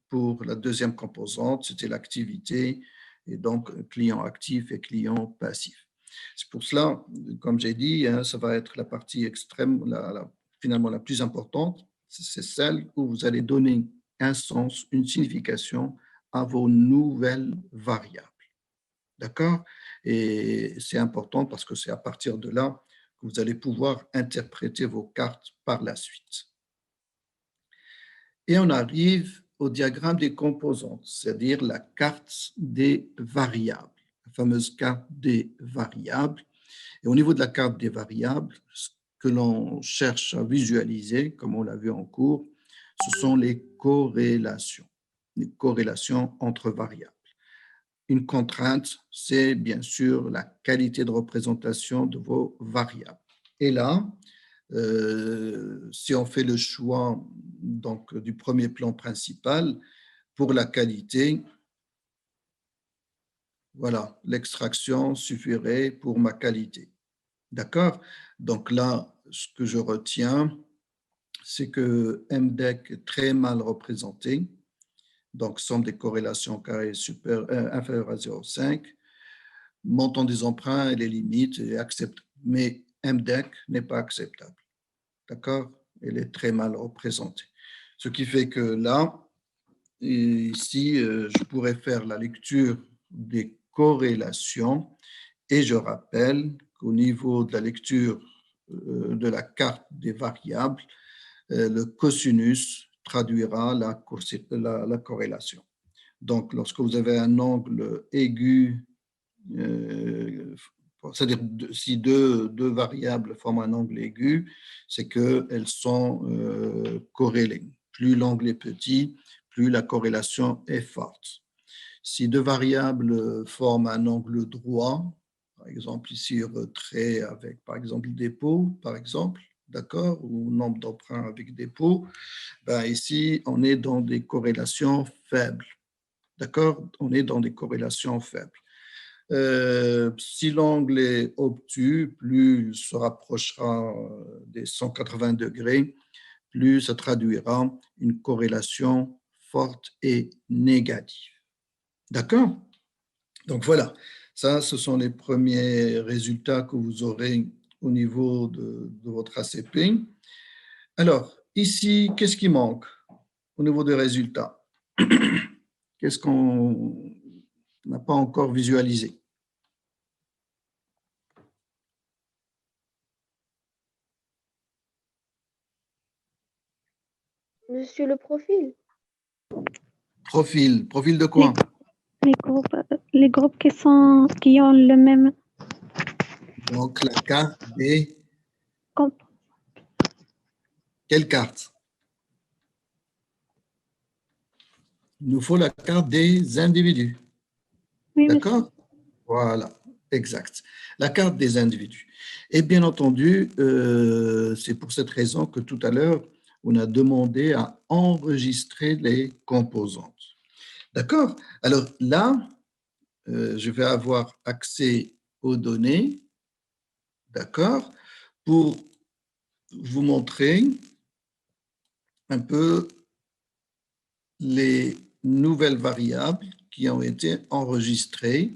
pour la deuxième composante, c'était l'activité, et donc client actif et client passif. C'est pour cela, comme j'ai dit, hein, ça va être la partie extrême, finalement la plus importante, c'est celle où vous allez donner un sens, une signification à vos nouvelles variables. D'accord? Et c'est important parce que c'est à partir de là que vous allez pouvoir interpréter vos cartes par la suite. Et on arrive au diagramme des composantes, c'est-à-dire la carte des variables, la fameuse carte des variables. Et au niveau de la carte des variables, ce que l'on cherche à visualiser, comme on l'a vu en cours, ce sont les corrélations entre variables. Une contrainte, c'est bien sûr la qualité de représentation de vos variables. Et là, si on fait le choix donc, du premier plan principal, pour la qualité, voilà, l'extraction suffirait pour ma qualité. D'accord? Donc là, ce que je retiens, c'est que MDEC est très mal représenté. Donc, somme des corrélations carrées inférieure à 0,5. Montant des emprunts et les limites est acceptable. Mais MDEC n'est pas acceptable. D'accord? Elle est très mal représentée. Ce qui fait que là, ici, je pourrais faire la lecture des corrélations et je rappelle qu'au niveau de la lecture de la carte des variables, le cosinus traduira la corrélation. Donc, lorsque vous avez un angle aigu, c'est-à-dire si deux variables forment un angle aigu, c'est qu'elles sont corrélées. Plus l'angle est petit, plus la corrélation est forte. Si deux variables forment un angle droit, par exemple ici retrait avec par exemple dépôt, par exemple, d'accord, ou nombre d'emprunts avec dépôt, ben ici on est dans des corrélations faibles, d'accord, on est dans des corrélations faibles. Si l'angle est obtus, plus il se rapprochera des 180 degrés, plus ça traduira une corrélation forte et négative. D'accord? Donc voilà, ça, ce sont les premiers résultats que vous aurez au niveau de votre ACP. Alors, ici, qu'est-ce qui manque au niveau des résultats? Qu'est-ce qu'on n'a pas encore visualisé? Monsieur, le profil. Profil. Profil de quoi? Les groupes qui ont le même Donc, la carte des... comp. Quelle carte? Il nous faut la carte des individus. Oui, monsieur. D'accord? Voilà, exact. La carte des individus. Et bien entendu, c'est pour cette raison que tout à l'heure, on a demandé à enregistrer les composantes. D'accord? Alors là, je vais avoir accès aux données, d'accord, pour vous montrer un peu les nouvelles variables qui ont été enregistrées.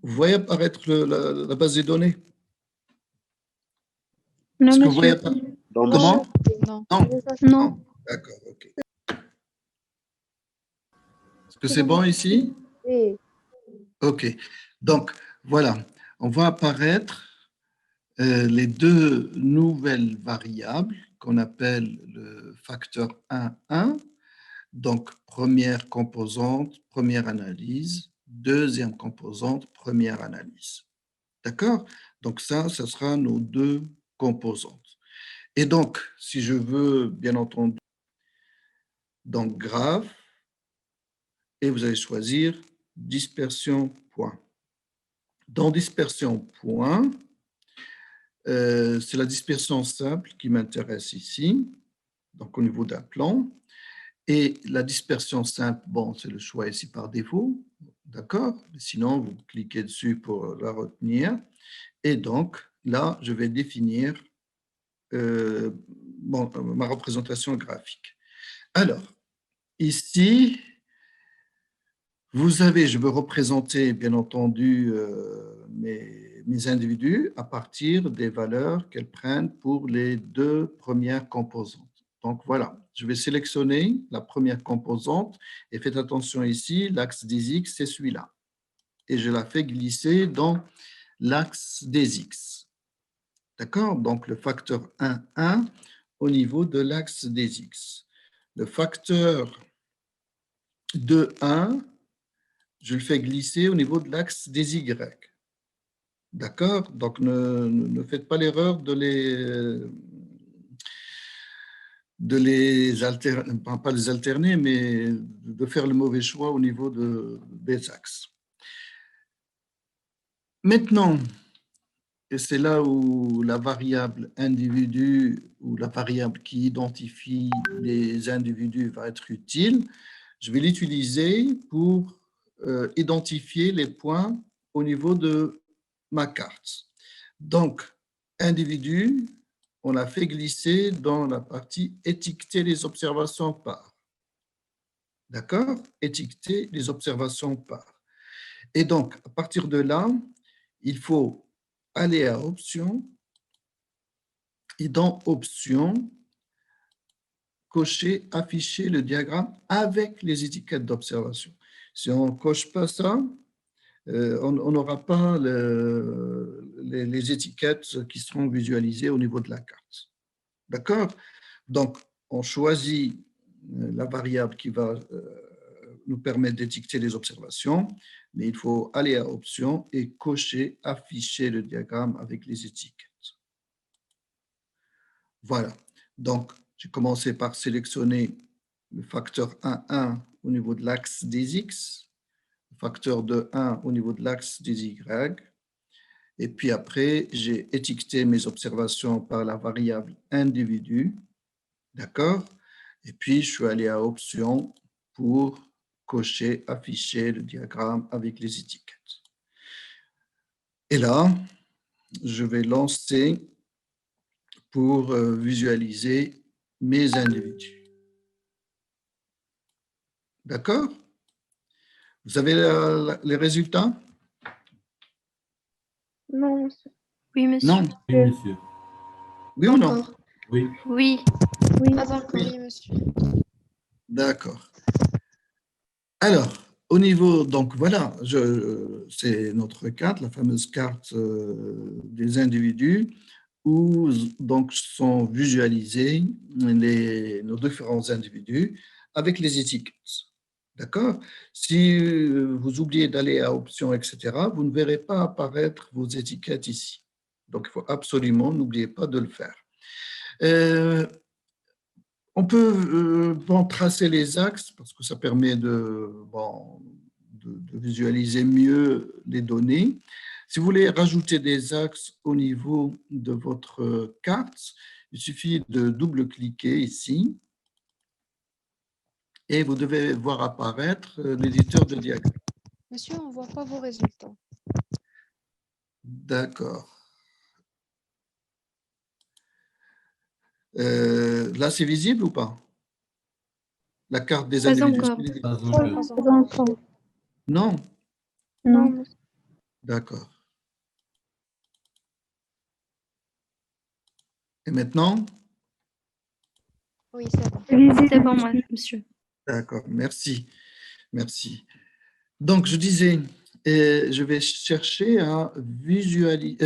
Vous voyez apparaître la base des données? Non, Est-ce que vous voyez monsieur. apparaître? Non, Comment? Non. Non. Non. D'accord, ok. Est-ce que c'est bon ici? Oui. Ok. Donc, voilà. On voit apparaître les deux nouvelles variables qu'on appelle le facteur 1,1. Donc, première composante, première analyse. Deuxième composante, première analyse. D'accord? Donc, ça sera nos deux composantes. Et donc, si je veux, bien entendu, donc graphe, et vous allez choisir dispersion point. Dans dispersion point, c'est la dispersion simple qui m'intéresse ici, donc au niveau d'un plan. Et la dispersion simple, bon, c'est le choix ici par défaut, d'accord? Sinon, vous cliquez dessus pour la retenir. Et donc, là, je vais définir ma représentation graphique. Alors, ici, vous avez, je veux représenter, bien entendu, mes individus à partir des valeurs qu'elles prennent pour les deux premières composantes. Donc, voilà, je vais sélectionner la première composante et faites attention ici, l'axe des X, c'est celui-là. Et je la fais glisser dans l'axe des X. D'accord? Donc, le facteur 1,1 au niveau de l'axe des X. Le facteur 2,1, je le fais glisser au niveau de l'axe des Y. D'accord? Donc, ne faites pas l'erreur de les alterner, pas les alterner, mais de faire le mauvais choix au niveau des axes. Maintenant, et c'est là où la variable individu ou la variable qui identifie les individus va être utile, je vais l'utiliser pour identifier les points au niveau de ma carte. Donc, individu, on l'a fait glisser dans la partie étiqueter les observations par. D'accord? Étiqueter les observations par. Et donc, à partir de là, il faut aller à Options et dans Options, cocher Afficher le diagramme avec les étiquettes d'observation. Si on ne coche pas ça, on n'aura pas les étiquettes qui seront visualisées au niveau de la carte. D'accord? Donc, on choisit la variable qui va nous permettre d'étiqueter les observations, mais il faut aller à Options et cocher Afficher le diagramme avec les étiquettes. Voilà. Donc, j'ai commencé par sélectionner le facteur 1,1 au niveau de l'axe des X. facteur de 1 au niveau de l'axe des Y. Et puis après, j'ai étiqueté mes observations par la variable individu. D'accord? Et puis, je suis allé à Options pour cocher, afficher le diagramme avec les étiquettes. Et là, je vais lancer pour visualiser mes individus. D'accord? Vous avez les résultats? Non, monsieur. Oui, monsieur. Non? Oui, monsieur. Oui ou non? Encore. Oui. Oui. Oui. Pas encore. Oui, monsieur. D'accord. Alors, au niveau, donc voilà, c'est notre carte, la fameuse carte des individus, où donc sont visualisés nos différents individus avec les étiquettes. D'accord? Si vous oubliez d'aller à Options, etc., vous ne verrez pas apparaître vos étiquettes ici. Donc, il faut absolument, n'oubliez pas de le faire. On peut tracer les axes parce que ça permet de visualiser mieux les données. Si vous voulez rajouter des axes au niveau de votre carte, il suffit de double-cliquer ici et vous devez voir apparaître l'éditeur de diagramme. Monsieur, on ne voit pas vos résultats. D'accord. Là, c'est visible ou pas? La carte des Pas individus. encore. Pas Pas encore. Pas encore. encore. Non? Non, Non. monsieur. D'accord. Et maintenant? Oui, c'est bon. C'est bon, moi, monsieur. D'accord, merci. Merci. Donc, je disais, je vais chercher à visualiser,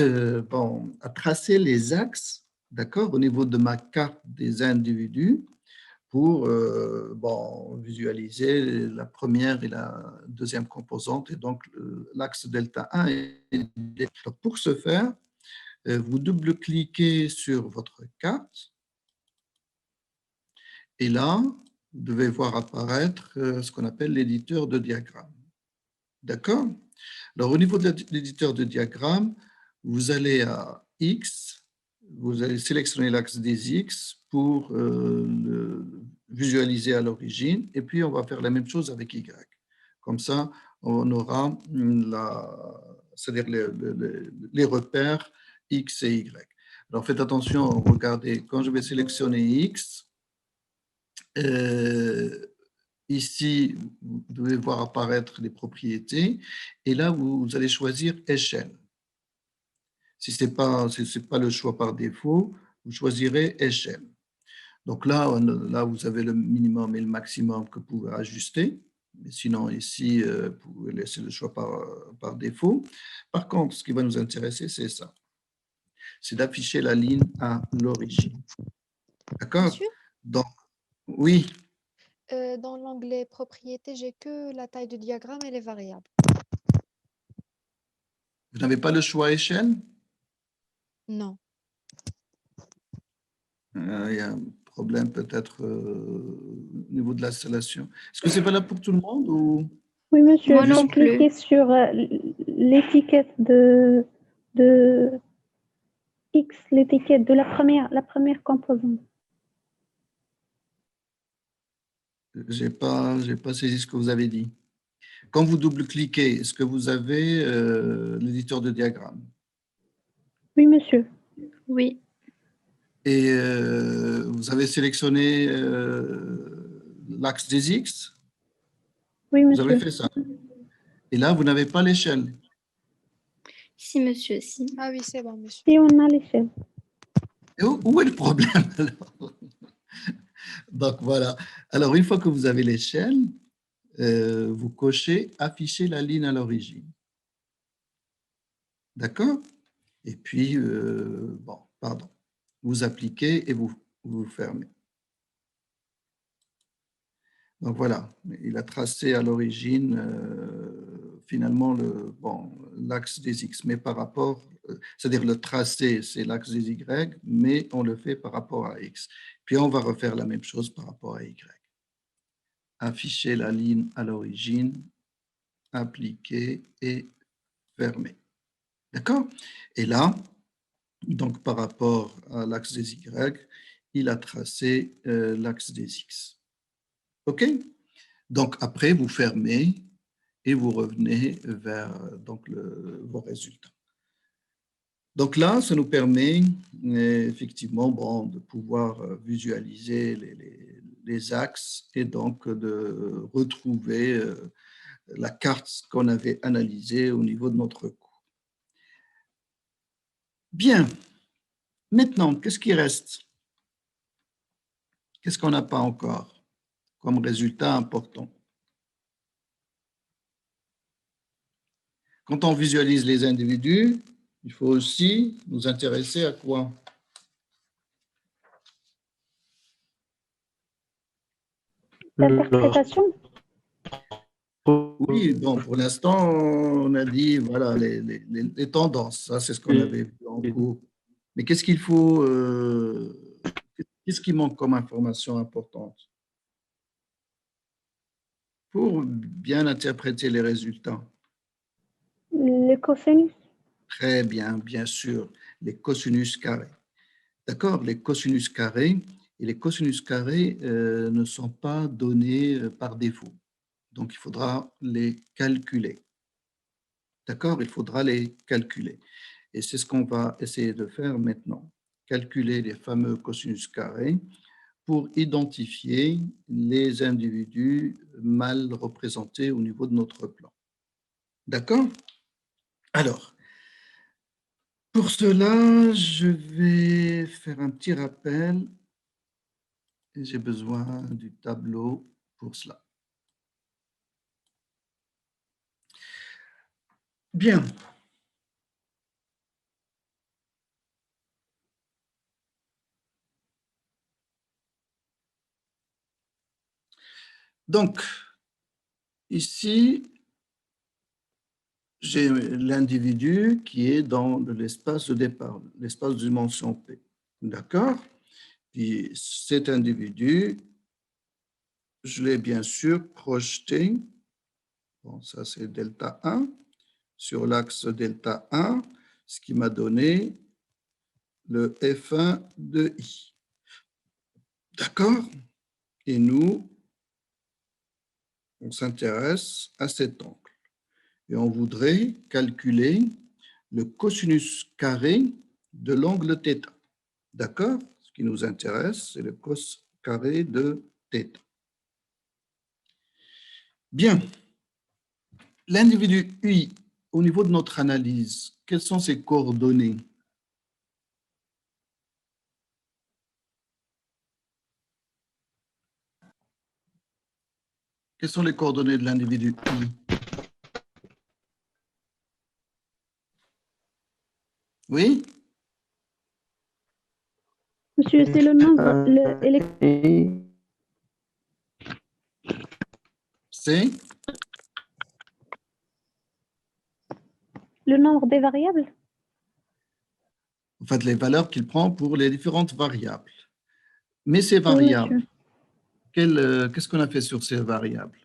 à tracer les axes, d'accord, au niveau de ma carte des individus pour visualiser la première et la deuxième composante, et donc l'axe delta 1. Donc, pour ce faire, vous double-cliquez sur votre carte et là, vous devez voir apparaître ce qu'on appelle l'éditeur de diagramme. D'accord? Alors, au niveau de l'éditeur de diagramme, vous allez à X, vous allez sélectionner l'axe des X pour le visualiser à l'origine, et puis on va faire la même chose avec Y. Comme ça, on aura c'est-à-dire les repères X et Y. Alors, faites attention, regardez, quand je vais sélectionner X, ici, vous devez voir apparaître les propriétés et là, vous allez choisir échelle. Si ce n'est pas le choix par défaut, vous choisirez échelle. Donc là, vous avez le minimum et le maximum que vous pouvez ajuster. Mais sinon, ici, vous pouvez laisser le choix par défaut. Par contre, ce qui va nous intéresser, c'est ça. C'est d'afficher la ligne à l'origine. D'accord? Monsieur, Donc, oui. dans l'onglet propriété, j'ai que la taille du diagramme et les variables. Vous n'avez pas le choix échelle? Non. Il y a un problème peut-être au niveau de l'installation. Est-ce que c'est valable pour tout le monde ou... Oui, monsieur, Moi il faut non plus. cliquer sur l'étiquette de X, l'étiquette de la première composante. J'ai pas saisi ce que vous avez dit. Quand vous double-cliquez, est-ce que vous avez l'éditeur de diagramme? Oui, monsieur. Oui. Et vous avez sélectionné l'axe des X? Oui, Vous avez monsieur. fait ça. Et là, vous n'avez pas l'échelle. Si, monsieur, si. Ah oui, c'est bon, monsieur. Si on a l'échelle. Et où est le problème alors? Donc voilà. Alors, une fois que vous avez l'échelle, vous cochez afficher la ligne à l'origine. D'accord? Et puis, vous appliquez et vous fermez. Donc voilà, il a tracé à l'origine finalement l'axe des X, mais par rapport, c'est-à-dire le tracé, c'est l'axe des Y, mais on le fait par rapport à X. Puis on va refaire la même chose par rapport à Y. Afficher la ligne à l'origine. appliquer et fermer. D'accord? Et là, donc par rapport à l'axe des Y, il a tracé l'axe des X. OK? Donc après, vous fermez et vous revenez vers donc, vos résultats. Donc là, ça nous permet effectivement de pouvoir visualiser les axes et donc de retrouver la carte qu'on avait analysée au niveau de notre cours. Bien. Maintenant, qu'est-ce qui reste? Qu'est-ce qu'on n'a pas encore comme résultat important? Quand on visualise les individus, il faut aussi nous intéresser à quoi? L'interprétation. Oui, bon, pour l'instant, on a dit, voilà, les tendances, ça c'est ce qu'on avait vu en cours. Mais qu'est-ce qu'il faut, qu'est-ce qui manque comme information importante pour bien interpréter les résultats? Les cosinus. Très bien, bien sûr, les cosinus carrés. D'accord, les cosinus carrés, et les cosinus carrés ne sont pas donnés par défaut. Donc, il faudra les calculer. D'accord, il faudra les calculer. Et c'est ce qu'on va essayer de faire maintenant. Calculer les fameux cosinus carrés pour identifier les individus mal représentés au niveau de notre plan. D'accord? Alors, pour cela, je vais faire un petit rappel. J'ai besoin du tableau pour cela. Bien. Donc, ici, j'ai l'individu qui est dans l'espace de départ, l'espace de dimension P. D'accord? Puis cet individu, je l'ai bien sûr projeté, bon, ça c'est delta 1, sur l'axe delta 1, ce qui m'a donné le F1 de I. D'accord? Et nous, on s'intéresse à cet angle. Et on voudrait calculer le cosinus carré de l'angle θ. D'accord? Ce qui nous intéresse, c'est le cos carré de θ. Bien. L'individu I, au niveau de notre analyse, quelles sont ses coordonnées? Quelles sont les coordonnées de l'individu I? Oui? Monsieur, c'est le nombre. C'est Le nombre des variables. en fait les valeurs qu'il prend pour les différentes variables. Mais ces Oui, variables, monsieur. qu'est-ce qu'on a fait sur ces variables?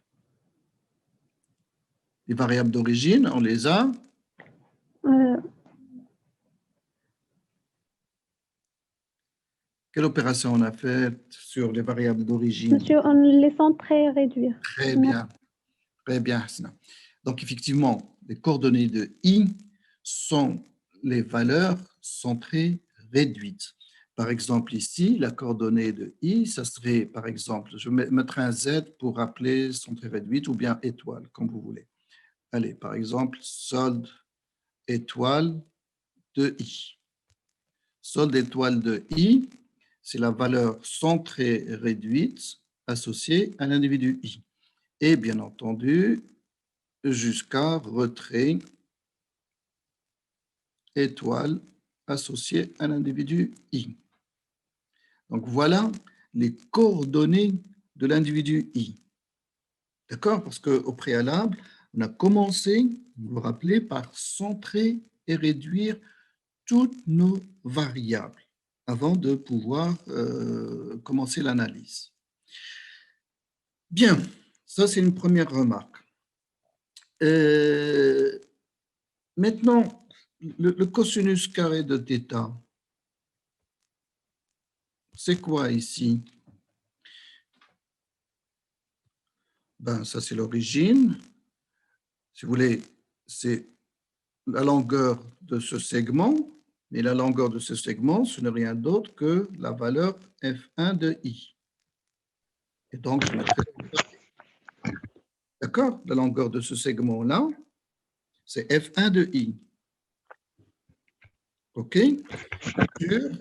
Les variables d'origine, on les a. Quelle opération on a faite sur les variables d'origine? Monsieur, en les centrer réduire. Très bien, très bien. Donc, effectivement, les coordonnées de I sont les valeurs centrées réduites. Par exemple, ici, la coordonnée de I, ça serait, par exemple, je mettrai un Z pour rappeler centrée réduite ou bien étoile, comme vous voulez. Allez, par exemple, solde étoile de I. Solde étoile de I, c'est la valeur centrée réduite associée à l'individu I. Et bien entendu, jusqu'à retrait étoile associé à l'individu I. Donc voilà les coordonnées de l'individu I. D'accord? Parce qu'au préalable, on a commencé, vous vous rappelez, par centrer et réduire toutes nos variables avant de pouvoir commencer l'analyse. Bien, ça c'est une première remarque. Maintenant, le cosinus carré de θ, c'est quoi ici? Ben, ça, c'est l'origine. Si vous voulez, c'est la longueur de ce segment, mais la longueur de ce segment, ce n'est rien d'autre que la valeur f1 de i. Et donc, je mettrai... D'accord? La longueur de ce segment-là, c'est f1 de i. OK? Sur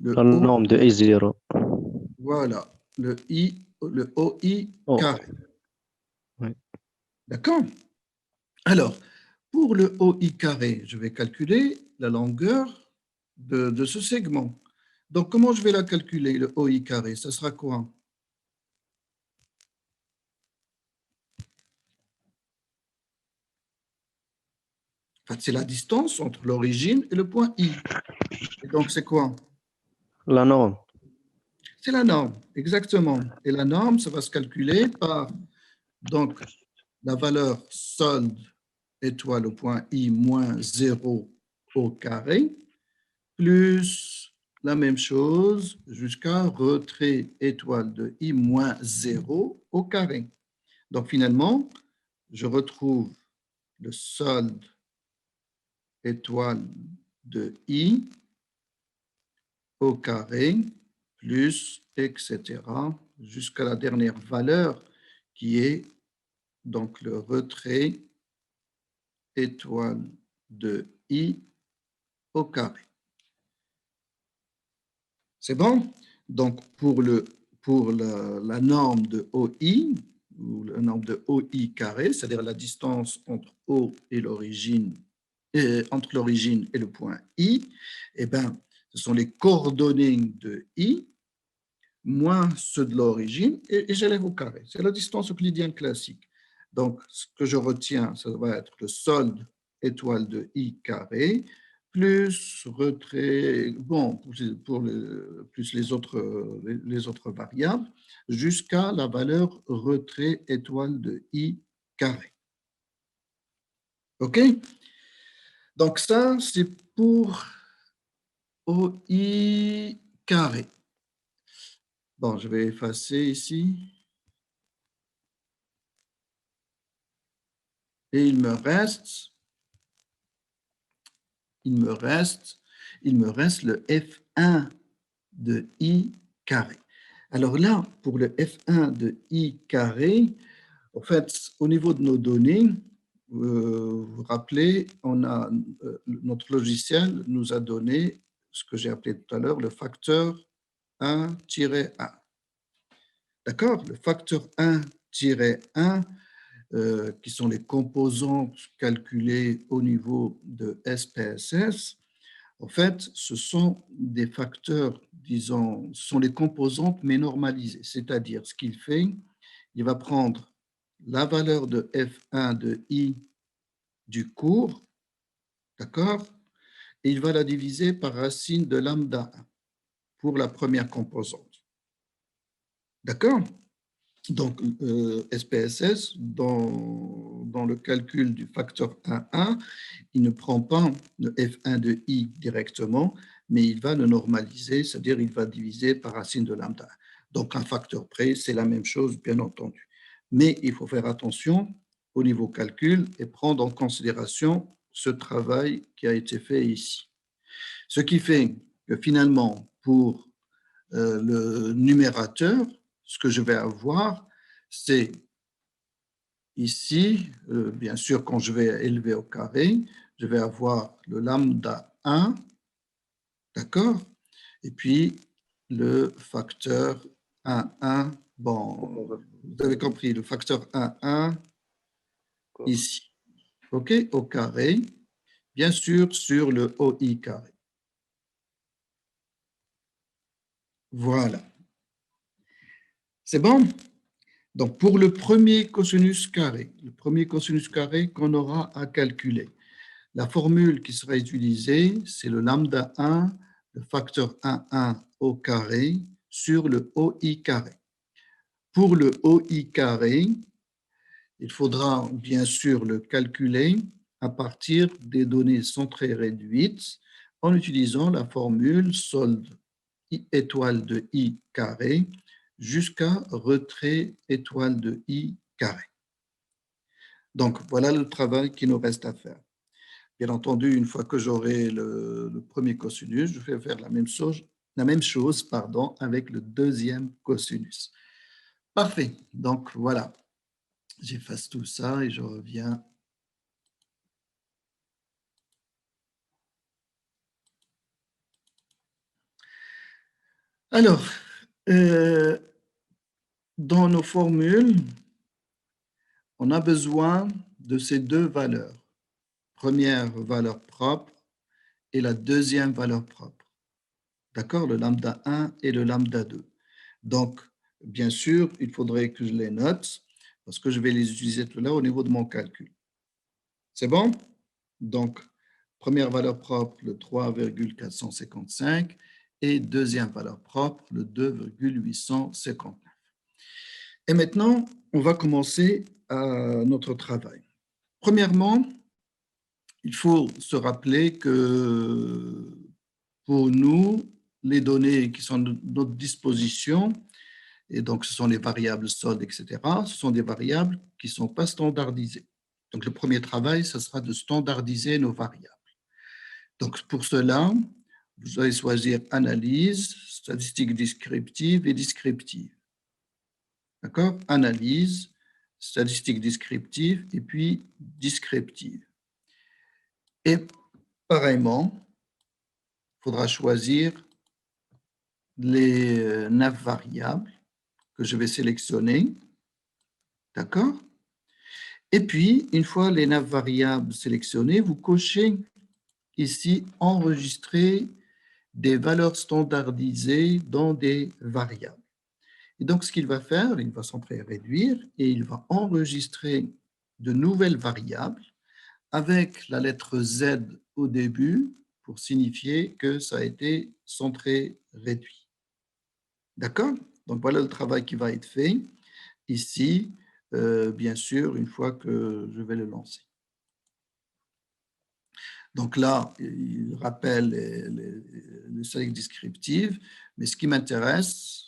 le La norme de I0. voilà, le OI Oh. carré. Oui. D'accord? Alors, pour le OI carré, je vais calculer la longueur de ce segment. Donc, comment je vais la calculer, le OI carré? Ça sera quoi? En fait, c'est la distance entre l'origine et le point I. Et donc, c'est quoi? La norme. C'est la norme, exactement. Et la norme, ça va se calculer par donc, la valeur solde étoile au point I moins 0 au carré, plus la même chose jusqu'à retrait étoile de I moins 0 au carré. Donc, finalement, je retrouve le solde étoile de I au carré, plus, etc., jusqu'à la dernière valeur qui est donc le retrait étoile de I au carré. C'est bon? Donc, pour la norme de OI, ou la norme de OI carré, c'est-à-dire la distance entre O et l'origine, entre l'origine et le point I, eh bien, ce sont les coordonnées de I moins ceux de l'origine et j'élève au carré. C'est la distance euclidienne classique. Donc, ce que je retiens, ça va être le solde étoile de I carré plus retrait, bon, plus les autres variables, jusqu'à la valeur retrait étoile de I carré. OK? Donc ça, c'est pour OI carré. Bon, je vais effacer ici. Et il me reste le F1 de I carré. Alors là, pour le F1 de I carré, en fait, au niveau de nos données, vous vous rappelez, notre logiciel nous a donné ce que j'ai appelé tout à l'heure le facteur 1-1. D'accord? Le facteur 1-1, qui sont les composantes calculées au niveau de SPSS, en fait, ce sont des facteurs, disons, ce sont les composantes mais normalisées. C'est-à-dire, ce qu'il fait, il va prendre la valeur de F1 de I du cours, d'accord? Et il va la diviser par racine de lambda 1 pour la première composante. D'accord? Donc, SPSS, dans le calcul du facteur 1,1, il ne prend pas le F1 de I directement, mais il va le normaliser, c'est-à-dire il va diviser par racine de lambda 1. Donc, un facteur près, c'est la même chose, bien entendu. Mais il faut faire attention au niveau calcul et prendre en considération ce travail qui a été fait ici. Ce qui fait que finalement, pour le numérateur, ce que je vais avoir, c'est ici, bien sûr, quand je vais élever au carré, je vais avoir le lambda 1, d'accord? Et puis, le facteur 1,1, bon, vous avez compris, le facteur 1,1 ici, OK, au carré, bien sûr, sur le OI carré. Voilà. C'est bon? Donc, pour le premier cosinus carré qu'on aura à calculer, la formule qui sera utilisée, c'est le lambda 1, le facteur 1,1 au carré sur le OI carré. Pour le OI carré, il faudra bien sûr le calculer à partir des données centrées réduites en utilisant la formule solde I étoile de I carré jusqu'à retrait étoile de I carré. Donc, voilà le travail qui nous reste à faire. Bien entendu, une fois que j'aurai le premier cosinus, je vais faire la même chose avec le deuxième cosinus. Parfait. Donc, voilà. J'efface tout ça et je reviens. Alors, dans nos formules, on a besoin de ces deux valeurs. Première valeur propre et la deuxième valeur propre. D'accord? Le lambda 1 et le lambda 2. Donc, bien sûr, il faudrait que je les note parce que je vais les utiliser tout là au niveau de mon calcul. C'est bon? Donc, première valeur propre, le 3,455 et deuxième valeur propre, le 2,859. Et maintenant, on va commencer notre travail. Premièrement, il faut se rappeler que pour nous, les données qui sont à notre disposition, et donc ce sont les variables soldes, etc., ce sont des variables qui ne sont pas standardisées. Donc le premier travail, ce sera de standardiser nos variables. Donc pour cela, vous allez choisir analyse, statistique descriptive et descriptive. D'accord? Analyse, statistique descriptive et puis descriptive. Et pareillement, il faudra choisir les 9 variables que je vais sélectionner. D'accord? Et puis, une fois les 9 variables sélectionnées, vous cochez ici « Enregistrer des valeurs standardisées dans des variables ». Et donc, ce qu'il va faire, il va centrer réduire et il va enregistrer de nouvelles variables avec la lettre Z au début pour signifier que ça a été centré réduit. D'accord? Donc, voilà le travail qui va être fait ici, bien sûr, une fois que je vais le lancer. Donc là, il rappelle les sélections descriptives, mais ce qui m'intéresse,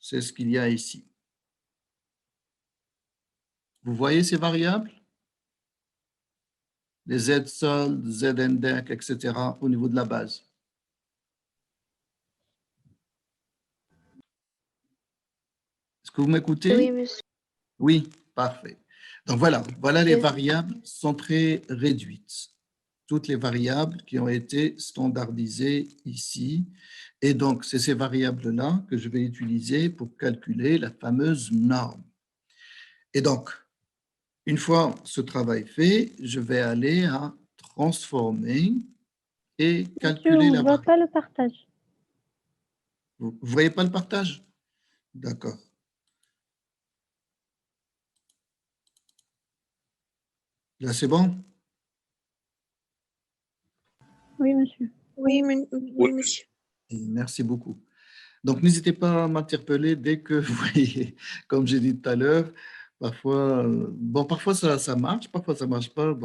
c'est ce qu'il y a ici. Vous voyez ces variables? Les Z soldes, Z index, etc. au niveau de la base. Est-ce que vous m'écoutez? Oui, monsieur. Oui, parfait. Donc voilà les Yes. variables centrées réduites. Toutes les variables qui ont été standardisées ici. Et donc, c'est ces variables-là que je vais utiliser pour calculer la fameuse norme. Et donc, une fois ce travail fait, je vais aller à transformer et calculer la on ne voit variable. pas le partage. Vous ne voyez pas le partage? D'accord. Là, c'est bon? Oui, monsieur. Oui, monsieur. Merci beaucoup. Donc, n'hésitez pas à m'interpeller dès que vous voyez, comme j'ai dit tout à l'heure, parfois, parfois ça marche, parfois ça ne marche pas.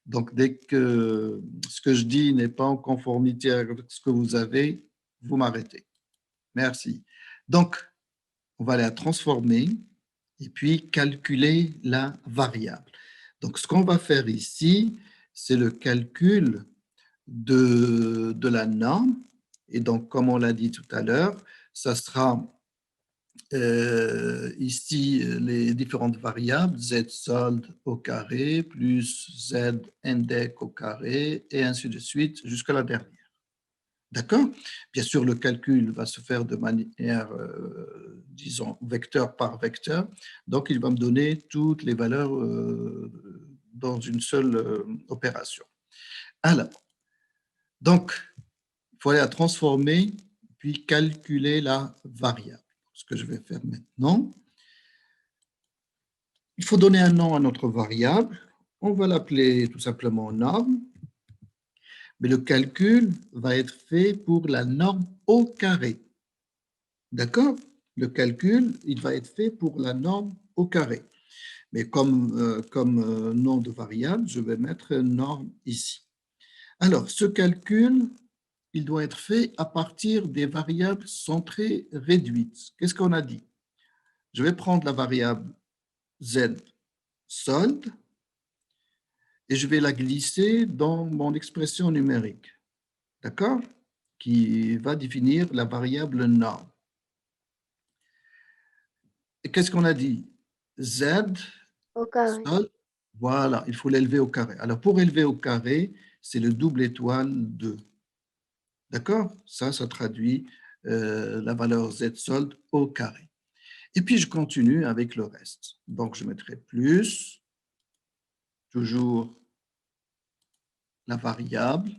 Donc, dès que ce que je dis n'est pas en conformité avec ce que vous avez, vous m'arrêtez. Merci. Donc, on va aller à transformer et puis calculer la variable. Donc, ce qu'on va faire ici, c'est le calcul de la norme. Et donc, comme on l'a dit tout à l'heure, ça sera ici les différentes variables, Z solde au carré, plus Z index au carré, et ainsi de suite jusqu'à la dernière. D'accord? Bien sûr, le calcul va se faire de manière, disons, vecteur par vecteur. Donc, il va me donner toutes les valeurs dans une seule opération. Alors, donc, il faut aller à transformer, puis calculer la variable. Ce que je vais faire maintenant, il faut donner un nom à notre variable. On va l'appeler tout simplement norme. Mais le calcul va être fait pour la norme au carré. D'accord? Le calcul, il va être fait pour la norme au carré. Mais comme nom de variable, je vais mettre norme ici. Alors, ce calcul, il doit être fait à partir des variables centrées réduites. Qu'est-ce qu'on a dit? Je vais prendre la variable z solde et je vais la glisser dans mon expression numérique, d'accord? Qui va définir la variable norme. Et qu'est-ce qu'on a dit? Z Au carré. solde, voilà, il faut l'élever au carré. Alors, pour élever au carré, c'est le double étoile 2. D'accord? Ça traduit la valeur z solde au carré. Et puis, je continue avec le reste. Donc, je mettrai plus, toujours la variable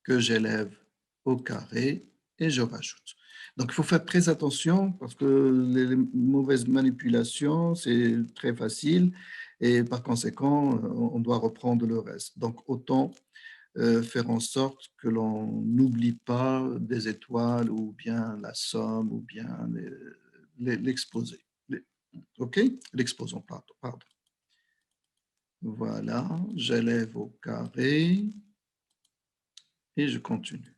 que j'élève au carré et je rajoute. Donc, il faut faire très attention parce que les mauvaises manipulations, c'est très facile et par conséquent, on doit reprendre le reste. Donc, autant faire en sorte que l'on n'oublie pas des étoiles ou bien la somme ou bien l'exposé. OK? L'exposant, pardon. Voilà, j'élève au carré et je continue.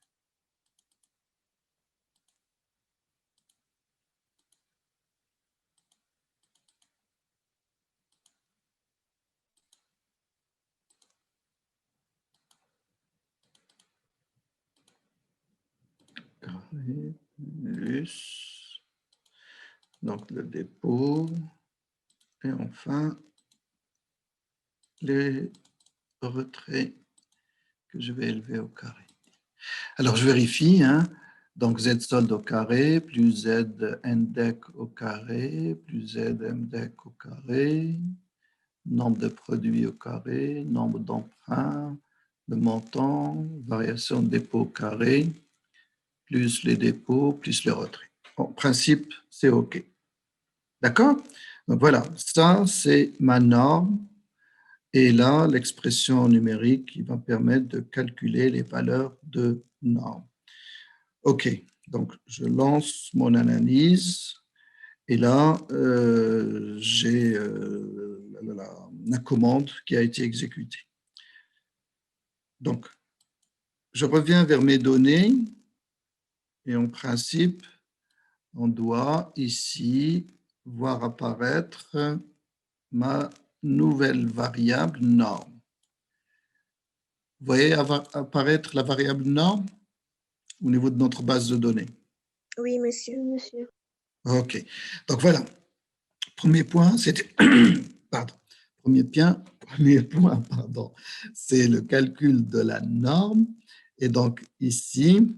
Carré plus, donc le dépôt, et enfin les retraits que je vais élever au carré. Alors, je vérifie, hein. Donc, z solde au carré, plus z index au carré, plus z mdex au carré, nombre de produits au carré, nombre d'emprunts, le montant, variation de dépôt au carré, plus les dépôts, plus les retraits. En principe, c'est OK. D'accord? Donc, voilà, ça, c'est ma norme. Et là, l'expression numérique qui va permettre de calculer les valeurs de norme. OK, donc je lance mon analyse et là, j'ai la commande qui a été exécutée. Donc, je reviens vers mes données et en principe, on doit ici voir apparaître ma nouvelle variable norme. Vous voyez apparaître la variable norme au niveau de notre base de données? Oui, monsieur. Oui, monsieur. OK. Donc, voilà. Premier point, c'était... Pardon. Premier point, pardon, c'est le calcul de la norme. Et donc, ici,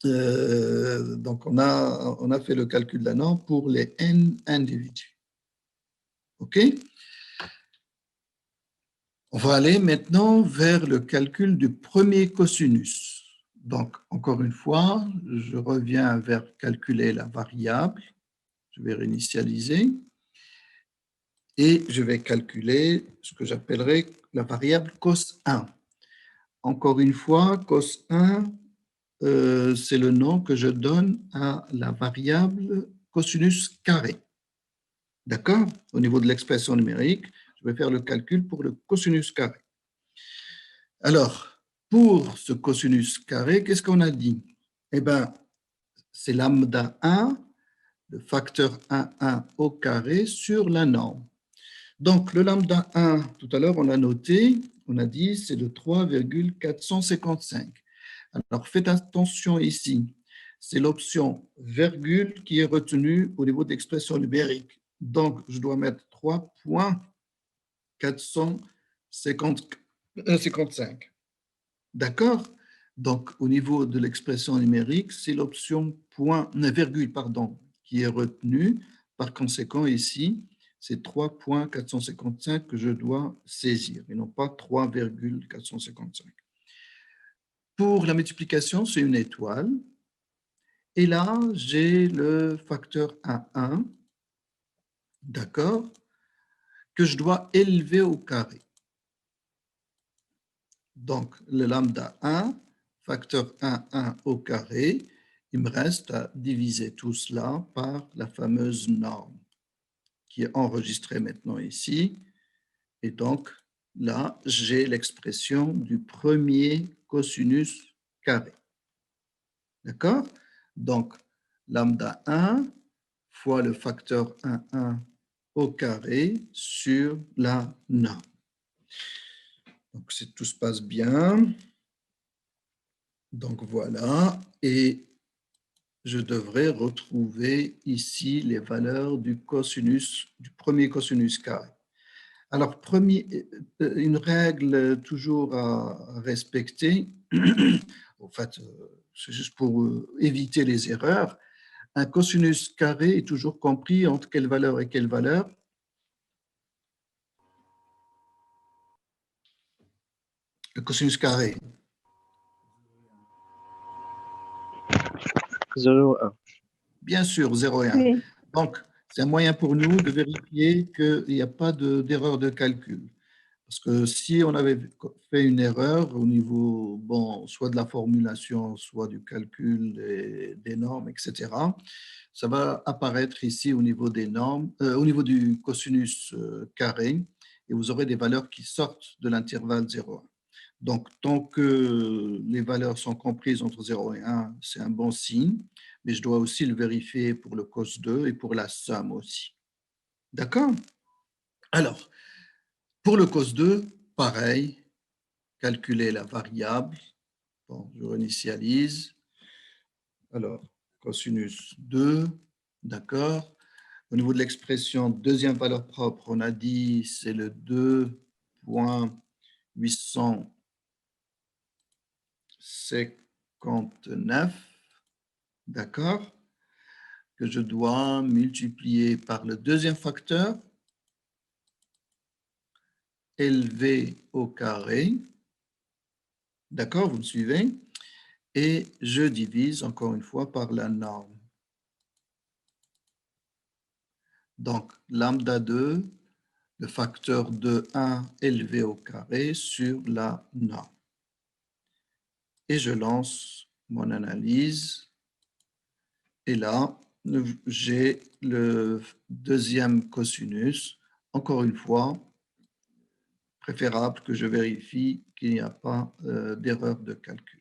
donc on a fait le calcul de la norme pour les n individus. OK? On va aller maintenant vers le calcul du premier cosinus. Donc, encore une fois, je reviens vers calculer la variable. Je vais réinitialiser. Et je vais calculer ce que j'appellerai la variable cos1. Encore une fois, cos1, c'est le nom que je donne à la variable cosinus carré. D'accord? Au niveau de l'expression numérique, je vais faire le calcul pour le cosinus carré. Alors, pour ce cosinus carré, qu'est-ce qu'on a dit? Eh bien, c'est lambda 1, le facteur 1 au carré sur la norme. Donc, le lambda 1, tout à l'heure, on l'a noté, on a dit c'est de 3,455. Alors, faites attention ici, c'est l'option virgule qui est retenue au niveau d'expression numérique. Donc, je dois mettre 3,455. D'accord? Donc, au niveau de l'expression numérique, c'est l'option virgule qui est retenue. Par conséquent, ici, c'est 3,455 que je dois saisir et non pas 3,455. Pour la multiplication, c'est une étoile. Et là, j'ai le facteur 1, d'accord, que je dois élever au carré. Donc, le lambda 1, facteur 1 au carré, il me reste à diviser tout cela par la fameuse norme, qui est enregistré maintenant ici. Et donc, là, j'ai l'expression du premier cosinus carré. D'accord? Donc, lambda 1 fois le facteur 1 au carré sur la norme. Donc, si tout se passe bien, donc voilà, et je devrais retrouver ici les valeurs du cosinus, du premier cosinus carré. Alors, une règle toujours à respecter, en fait, c'est juste pour éviter les erreurs, un cosinus carré est toujours compris entre quelle valeur et quelle valeur? Le cosinus carré, 0 1. bien sûr, 0 et 1. Oui. Donc, c'est un moyen pour nous de vérifier qu'il n'y a pas d'erreur de calcul. Parce que si on avait fait une erreur au niveau, bon, soit de la formulation, soit du calcul des normes, etc., ça va apparaître ici au niveau des normes, au niveau du cosinus carré, et vous aurez des valeurs qui sortent de l'intervalle 0,1. Donc, tant que les valeurs sont comprises entre 0 et 1, c'est un bon signe, mais je dois aussi le vérifier pour le cos 2 et pour la somme aussi. D'accord? Alors, pour le cos 2, pareil, calculer la variable. Bon, je réinitialise. Alors, cosinus 2, d'accord. Au niveau de l'expression deuxième valeur propre, on a dit c'est le 2,859, d'accord, que je dois multiplier par le deuxième facteur, LV au carré, d'accord, vous me suivez, et je divise encore une fois par la norme. Donc, lambda 2, le facteur de 1 élevé au carré sur la norme. Et je lance mon analyse. Et là, j'ai le deuxième cosinus. Encore une fois, préférable que je vérifie qu'il n'y a pas d'erreur de calcul.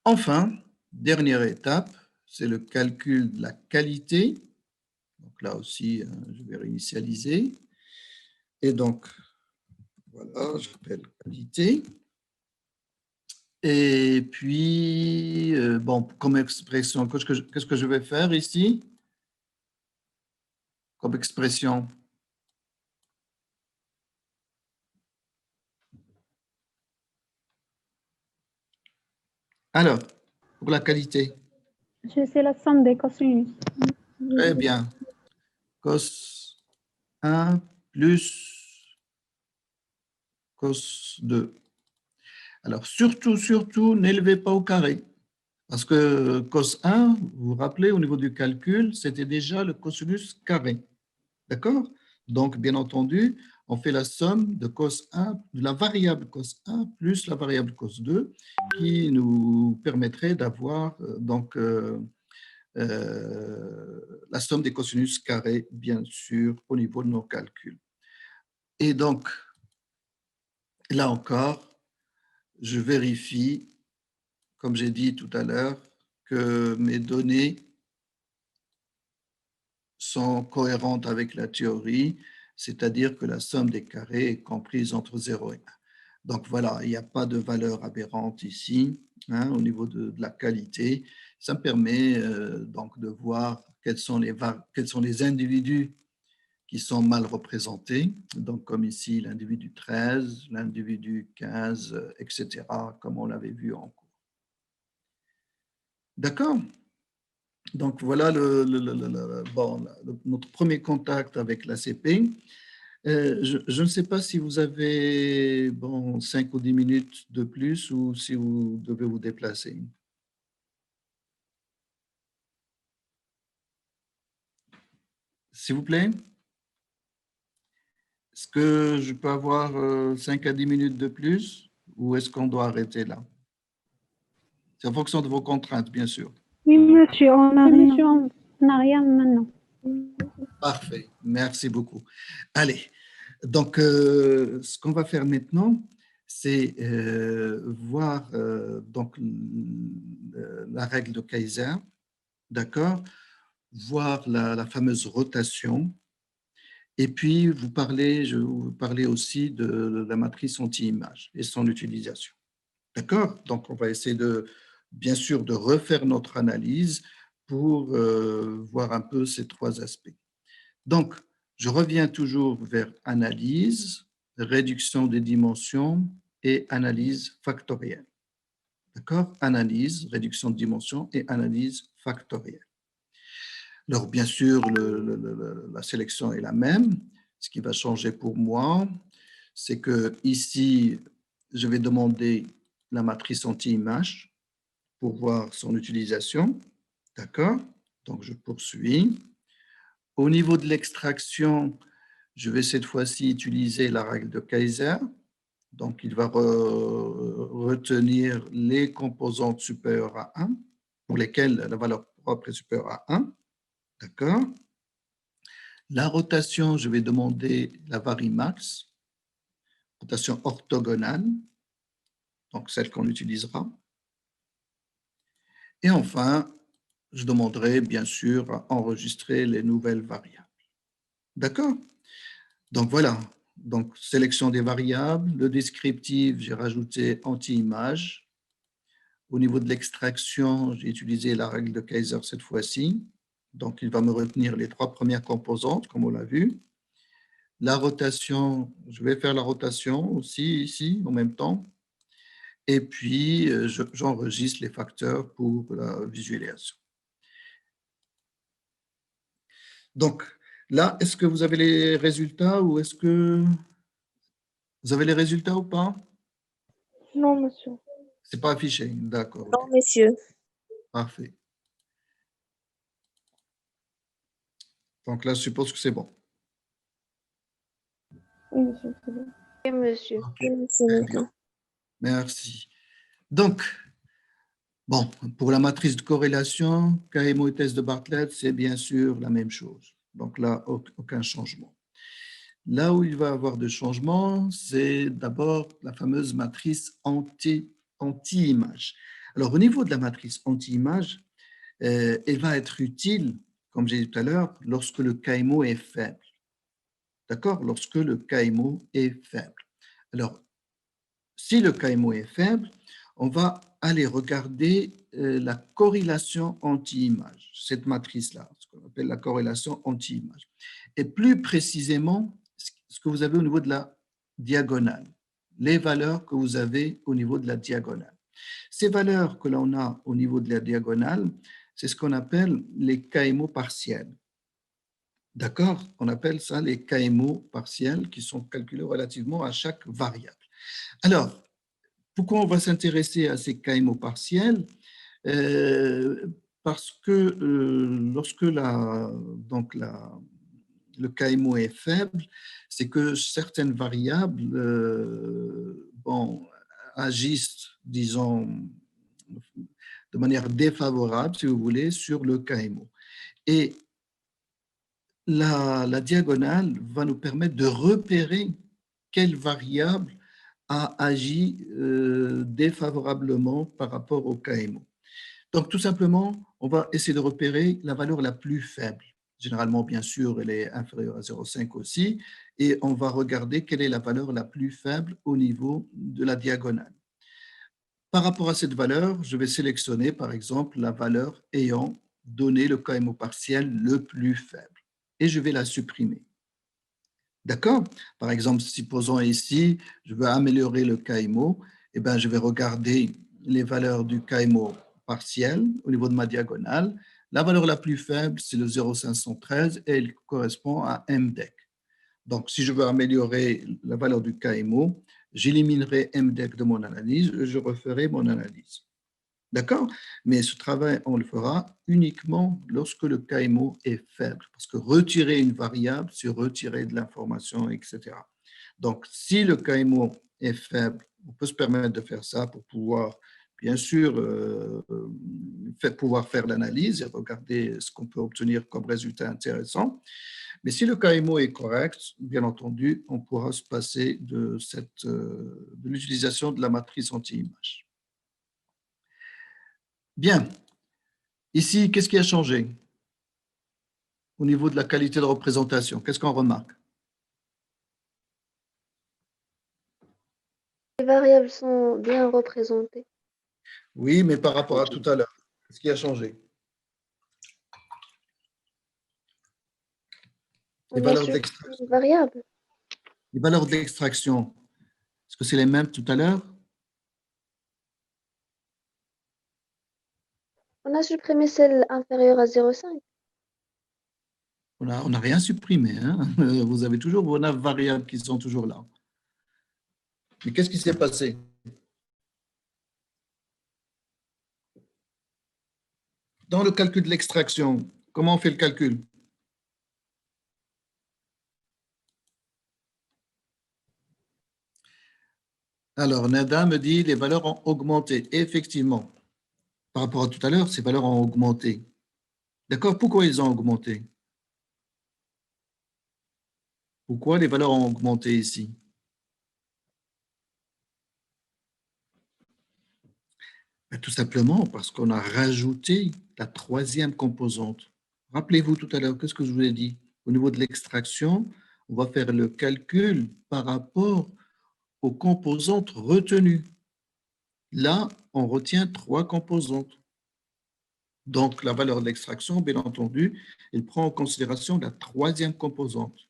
Enfin, dernière étape, c'est le calcul de la qualité. Donc là aussi, je vais réinitialiser. Et donc, voilà, j'appelle qualité. Et puis, bon, comme expression, qu'est-ce que je vais faire ici? Comme expression. Alors, pour la qualité. Je sais la somme des cosinus. Très bien. Cos 1 plus cos 2. Alors, surtout, n'élevez pas au carré. Parce que cos 1, vous vous rappelez, au niveau du calcul, c'était déjà le cosinus carré. D'accord? Donc, bien entendu, on fait la somme de cos 1, de la variable cos 1 plus la variable cos 2, qui nous permettrait d'avoir la somme des cosinus carrés, bien sûr, au niveau de nos calculs. Et donc, là encore, je vérifie, comme j'ai dit tout à l'heure, que mes données sont cohérentes avec la théorie, c'est-à-dire que la somme des carrés est comprise entre 0 et 1. Donc voilà, il n'y a pas de valeur aberrante ici, hein, au niveau de la qualité. Ça me permet donc de voir quels sont les individus qui sont mal représentés, donc comme ici l'individu 13, l'individu 15, etc., comme on l'avait vu en cours. D'accord? Donc voilà notre premier contact avec l'ACP. Je ne sais pas si vous avez 5 ou 10 minutes de plus ou si vous devez vous déplacer. S'il vous plaît? Est-ce que je peux avoir 5 à 10 minutes de plus ou est-ce qu'on doit arrêter là? C'est en fonction de vos contraintes, bien sûr. Oui, monsieur, on n'a rien maintenant. Parfait, merci beaucoup. Allez, donc ce qu'on va faire maintenant, c'est voir donc la règle de Kaiser, d'accord? Voir la fameuse rotation. Et puis, je vais vous parler aussi de la matrice anti-image et son utilisation. D'accord? Donc, on va essayer bien sûr, de refaire notre analyse pour voir un peu ces trois aspects. Donc, je reviens toujours vers analyse, réduction des dimensions et analyse factorielle. D'accord? Analyse, réduction de dimensions et analyse factorielle. Alors, bien sûr, la sélection est la même. Ce qui va changer pour moi, c'est que ici, je vais demander la matrice anti-image pour voir son utilisation. D'accord? Donc, je poursuis. Au niveau de l'extraction, je vais cette fois-ci utiliser la règle de Kaiser. Donc, il va retenir les composantes supérieures à 1, pour lesquelles la valeur propre est supérieure à 1. D'accord? La rotation, je vais demander la varimax, rotation orthogonale, donc celle qu'on utilisera. Et enfin, je demanderai bien sûr à enregistrer les nouvelles variables. D'accord? Donc voilà, donc sélection des variables, le descriptif, j'ai rajouté anti-image. Au niveau de l'extraction, j'ai utilisé la règle de Kaiser cette fois-ci. Donc, il va me retenir les trois premières composantes, comme on l'a vu. La rotation, je vais faire la rotation aussi ici en même temps. Et puis, j'enregistre les facteurs pour la visualisation. Donc, là, est-ce que vous avez les résultats ou est-ce que vous avez les résultats ou pas? Non, monsieur. C'est pas affiché, d'accord. Non, Ok. monsieur. Parfait. Donc là, je suppose que c'est bon. Oui, monsieur. C'est bon. Oui, monsieur. Ok. Oui, monsieur. Très bien. Merci. Donc, bon, pour la matrice de corrélation, KMO et test de Bartlett, c'est bien sûr la même chose. Donc là, aucun changement. Là où il va y avoir de changement, c'est d'abord la fameuse matrice anti-image. Alors, au niveau de la matrice anti-image, elle va être utile, comme j'ai dit tout à l'heure, lorsque le KMO est faible. D'accord? Lorsque le KMO est faible. Alors, si le KMO est faible, on va aller regarder la corrélation anti-image, cette matrice-là, ce qu'on appelle la corrélation anti-image. Et plus précisément, ce que vous avez au niveau de la diagonale, les valeurs que vous avez au niveau de la diagonale. Ces valeurs que l'on a au niveau de la diagonale, c'est ce qu'on appelle les KMO partiels. D'accord? On appelle ça les KMO partiels qui sont calculés relativement à chaque variable. Alors, pourquoi on va s'intéresser à ces KMO partiels? Parce que lorsque le KMO est faible, c'est que certaines variables agissent, disons, de manière défavorable, si vous voulez, sur le KMO. Et la diagonale va nous permettre de repérer quelle variable a agi défavorablement par rapport au KMO. Donc, tout simplement, on va essayer de repérer la valeur la plus faible. Généralement, bien sûr, elle est inférieure à 0,5 aussi, et on va regarder quelle est la valeur la plus faible au niveau de la diagonale. Par rapport à cette valeur, je vais sélectionner, par exemple, la valeur ayant donné le KMO partiel le plus faible, et je vais la supprimer. D'accord? Par exemple, supposons ici, je veux améliorer le KMO, eh bien, je vais regarder les valeurs du KMO partiel au niveau de ma diagonale. La valeur la plus faible, c'est le 0,513 et elle correspond à MDEC. Donc, si je veux améliorer la valeur du KMO, j'éliminerai MDEC de mon analyse et je referai mon analyse. D'accord? Mais ce travail, on le fera uniquement lorsque le KMO est faible, parce que retirer une variable, c'est retirer de l'information, etc. Donc, si le KMO est faible, on peut se permettre de faire ça pour pouvoir, bien sûr, pouvoir faire l'analyse et regarder ce qu'on peut obtenir comme résultat intéressant. Mais si le KMO est correct, bien entendu, on pourra se passer de l'utilisation de la matrice anti-image. Bien. Ici, qu'est-ce qui a changé au niveau de la qualité de représentation? Qu'est-ce qu'on remarque? Les variables sont bien représentées. Oui, mais par rapport à tout à l'heure, qu'est-ce qui a changé? Les On a valeurs supprimé d'extraction. les variables. Les valeurs d'extraction, est-ce que c'est les mêmes tout à l'heure? On a supprimé celle inférieure à 0,5. On n'a rien supprimé. Hein? Vous avez toujours vos 9 variables qui sont toujours là. Mais qu'est-ce qui s'est passé? Dans le calcul de l'extraction, comment on fait le calcul? Alors, Nada me dit les valeurs ont augmenté. Effectivement, par rapport à tout à l'heure, ces valeurs ont augmenté. D'accord? Pourquoi ils ont augmenté? Pourquoi les valeurs ont augmenté ici? Ben, tout simplement parce qu'on a rajouté la troisième composante. Rappelez-vous tout à l'heure, qu'est-ce que je vous ai dit? Au niveau de l'extraction, on va faire le calcul par rapport aux composantes retenues. Là, on retient 3 composantes. Donc, la valeur de l'extraction, bien entendu, elle prend en considération la troisième composante.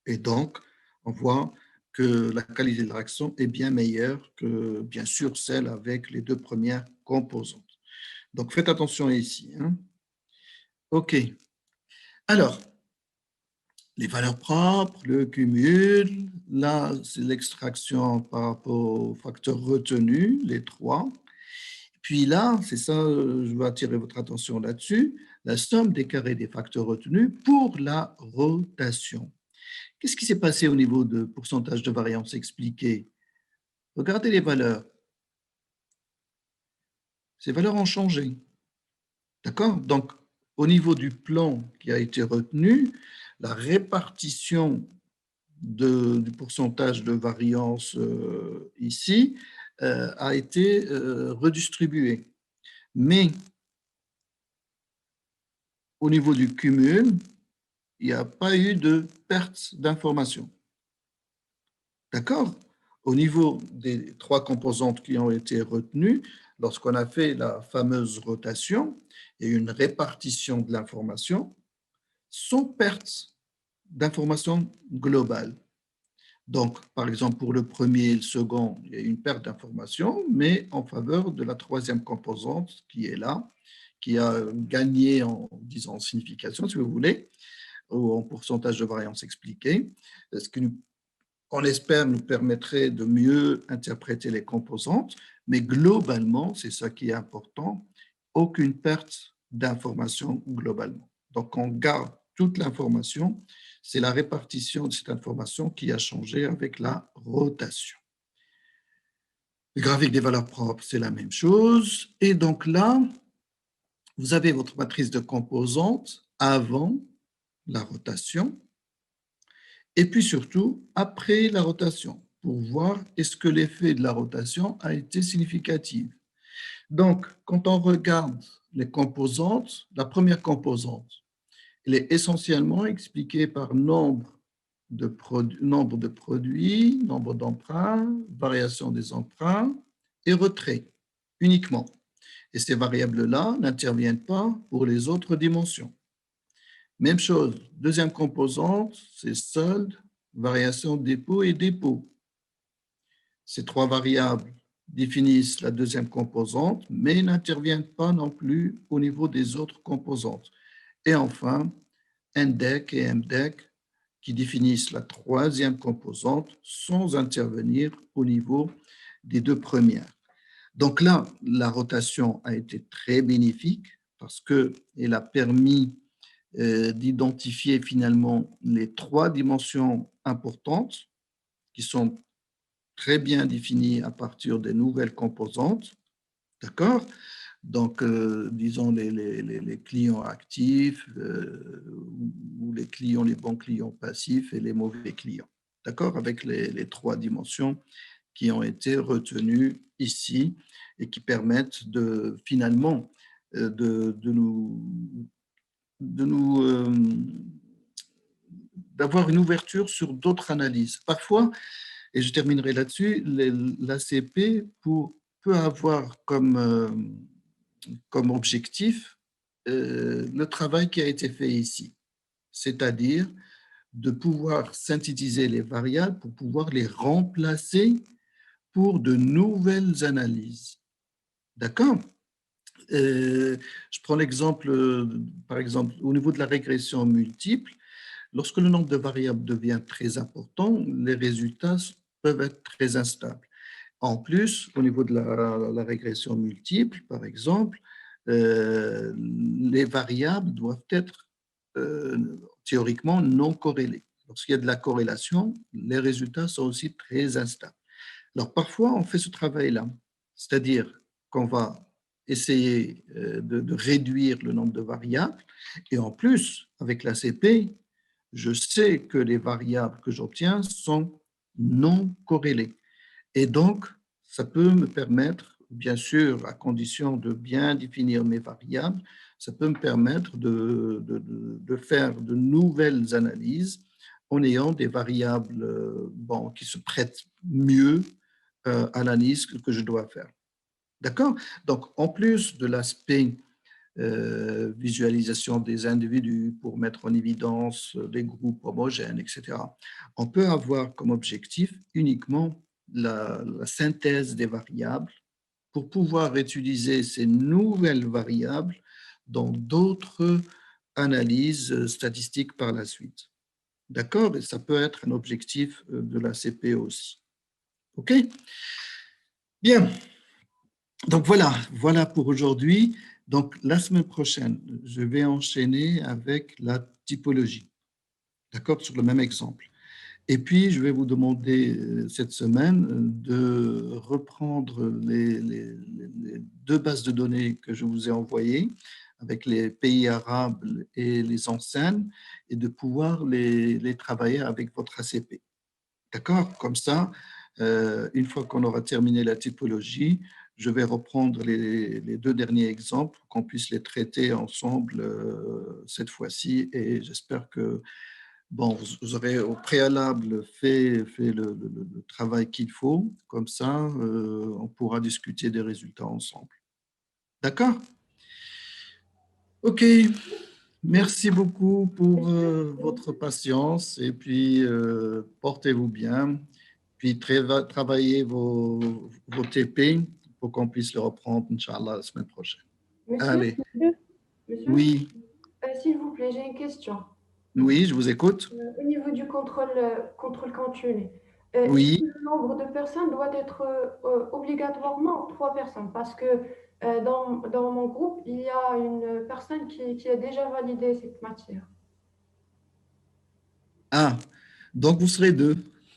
Et donc, on voit que la qualité de l'action est bien meilleure que, bien sûr, celle avec les 2 premières composantes. Donc, faites attention ici. Hein. OK. Alors, les valeurs propres, le cumul, là, c'est l'extraction par rapport aux facteurs retenus, les 3. Puis là, c'est ça, je veux attirer votre attention là-dessus, la somme des carrés des facteurs retenus pour la rotation. Qu'est-ce qui s'est passé au niveau de pourcentage de variance expliqué? Regardez les valeurs. Ces valeurs ont changé. D'accord? Donc, au niveau du plan qui a été retenu, la répartition du pourcentage de variance ici a été redistribuée. Mais au niveau du cumul, il n'y a pas eu de perte d'information. D'accord? Au niveau des 3 composantes qui ont été retenues, lorsqu'on a fait la fameuse rotation et une répartition de l'information, sans perte d'information globale. Donc, par exemple, pour le premier et le second, il y a une perte d'information, mais en faveur de la troisième composante qui est là, qui a gagné en, disons, en signification, si vous voulez, ou en pourcentage de variance expliqué, ce qui on espère nous permettrait de mieux interpréter les composantes, mais globalement, c'est ça qui est important, aucune perte d'information globalement. Donc, on garde toute l'information, c'est la répartition de cette information qui a changé avec la rotation. Le graphique des valeurs propres, c'est la même chose. Et donc là, vous avez votre matrice de composantes avant la rotation, et puis surtout après la rotation, pour voir est-ce que l'effet de la rotation a été significatif. Donc, quand on regarde les composantes, la première composante, elle est essentiellement expliquée par nombre de produits, nombre d'emprunts, variation des emprunts et retrait uniquement. Et ces variables-là n'interviennent pas pour les autres dimensions. Même chose, deuxième composante, c'est solde, variation dépôt et dépôt. Ces 3 variables définissent la deuxième composante, mais n'interviennent pas non plus au niveau des autres composantes. Et enfin, NDEC et MDEC qui définissent la troisième composante sans intervenir au niveau des 2 premières. Donc là, la rotation a été très bénéfique parce qu'elle a permis d'identifier finalement les 3 dimensions importantes qui sont très bien définies à partir des nouvelles composantes. D'accord? Donc, disons les clients actifs ou les bons clients passifs et les mauvais clients. D'accord? Avec les trois dimensions qui ont été retenues ici et qui permettent finalement d'avoir une ouverture sur d'autres analyses. Parfois, et je terminerai là-dessus, l'ACP peut avoir comme objectif le travail qui a été fait ici, c'est-à-dire de pouvoir synthétiser les variables pour pouvoir les remplacer pour de nouvelles analyses. D'accord? Je prends l'exemple, par exemple, au niveau de la régression multiple, lorsque le nombre de variables devient très important, les résultats peuvent être très instables. En plus, au niveau de la régression multiple, par exemple, les variables doivent être théoriquement non corrélées. Lorsqu'il y a de la corrélation, les résultats sont aussi très instables. Alors, parfois, on fait ce travail-là, c'est-à-dire qu'on va essayer de réduire le nombre de variables et en plus, avec l'ACP, je sais que les variables que j'obtiens sont non corrélées. Et donc, ça peut me permettre, bien sûr, à condition de bien définir mes variables, ça peut me permettre de faire de nouvelles analyses en ayant des variables qui se prêtent mieux à l'analyse que je dois faire. D'accord? Donc, en plus de l'aspect visualisation des individus pour mettre en évidence des groupes homogènes, etc., on peut avoir comme objectif uniquement la synthèse des variables pour pouvoir utiliser ces nouvelles variables dans d'autres analyses statistiques par la suite. D'accord? Et ça peut être un objectif de la CP aussi. OK? Bien. Donc voilà pour aujourd'hui. Donc la semaine prochaine, je vais enchaîner avec la typologie. D'accord? Sur le même exemple. Et puis, je vais vous demander cette semaine de reprendre les deux bases de données que je vous ai envoyées avec les pays arabes et les enseignes et de pouvoir les travailler avec votre ACP. D'accord? Comme ça, une fois qu'on aura terminé la typologie, je vais reprendre les deux derniers exemples pour qu'on puisse les traiter ensemble cette fois-ci et j'espère que vous aurez au préalable fait le travail qu'il faut, comme ça, on pourra discuter des résultats ensemble. D'accord? OK. Merci beaucoup pour votre patience et puis portez-vous bien. Puis travaillez vos TP pour qu'on puisse le reprendre, Inch'Allah, la semaine prochaine. Monsieur, Allez. monsieur, Oui, s'il vous plaît, j'ai une question. oui, je vous écoute. Au niveau du contrôle continu, Oui. est-ce que le nombre de personnes doit être obligatoirement 3 personnes? Parce que dans mon groupe, il y a une personne qui a déjà validé cette matière. Ah, donc vous serez deux.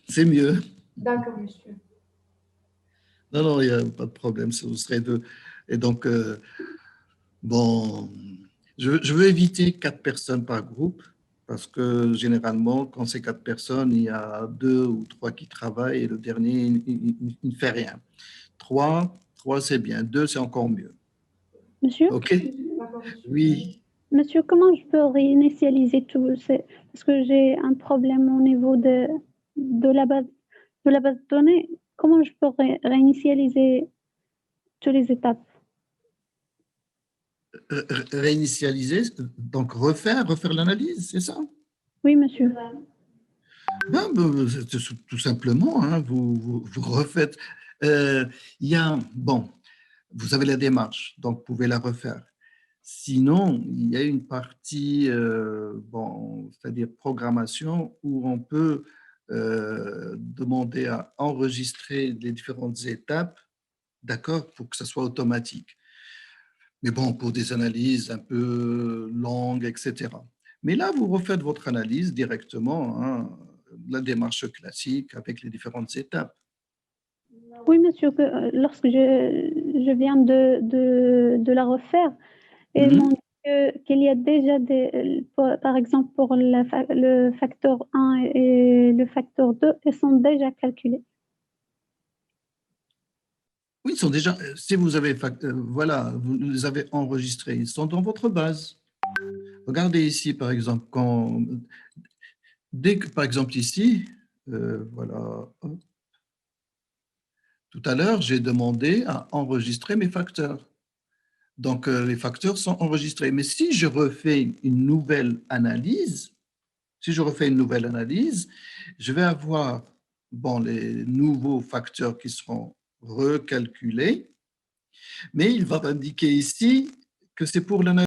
C'est mieux. D'accord, monsieur. Non, il n'y a pas de problème, vous serez deux. Et donc, je veux éviter 4 personnes par groupe parce que généralement, quand c'est 4 personnes, il y a 2 ou 3 qui travaillent et le dernier, il ne fait rien. 3, c'est bien. 2, c'est encore mieux. Monsieur? OK? Oui. Monsieur, comment je peux réinitialiser tout? Parce que j'ai un problème au niveau de la base de données. Comment je peux réinitialiser toutes les étapes? Réinitialiser, donc refaire l'analyse, c'est ça? Oui, monsieur. Tout simplement, hein, vous refaites. Vous avez la démarche, donc vous pouvez la refaire. Sinon, il y a une partie, c'est-à-dire programmation, où on peut demander à enregistrer les différentes étapes, d'accord, pour que ça soit automatique. Mais bon, pour des analyses un peu longues, etc. Mais là, vous refaites votre analyse directement, hein, la démarche classique avec les différentes étapes. Oui, monsieur, lorsque je viens de la refaire, et ils m'ont dit qu'il y a déjà par exemple, pour le facteur 1 et le facteur 2, ils sont déjà calculés. Oui, ils sont déjà, si vous avez, voilà, vous les avez enregistrés, ils sont dans votre base. Regardez ici, par exemple, dès que, par exemple, ici, voilà, hop. Tout à l'heure, j'ai demandé à enregistrer mes facteurs. Donc, les facteurs sont enregistrés. Mais si je refais une nouvelle analyse, je vais avoir les nouveaux facteurs qui seront recalculés, mais il va m'indiquer ici que c'est pour l'analyse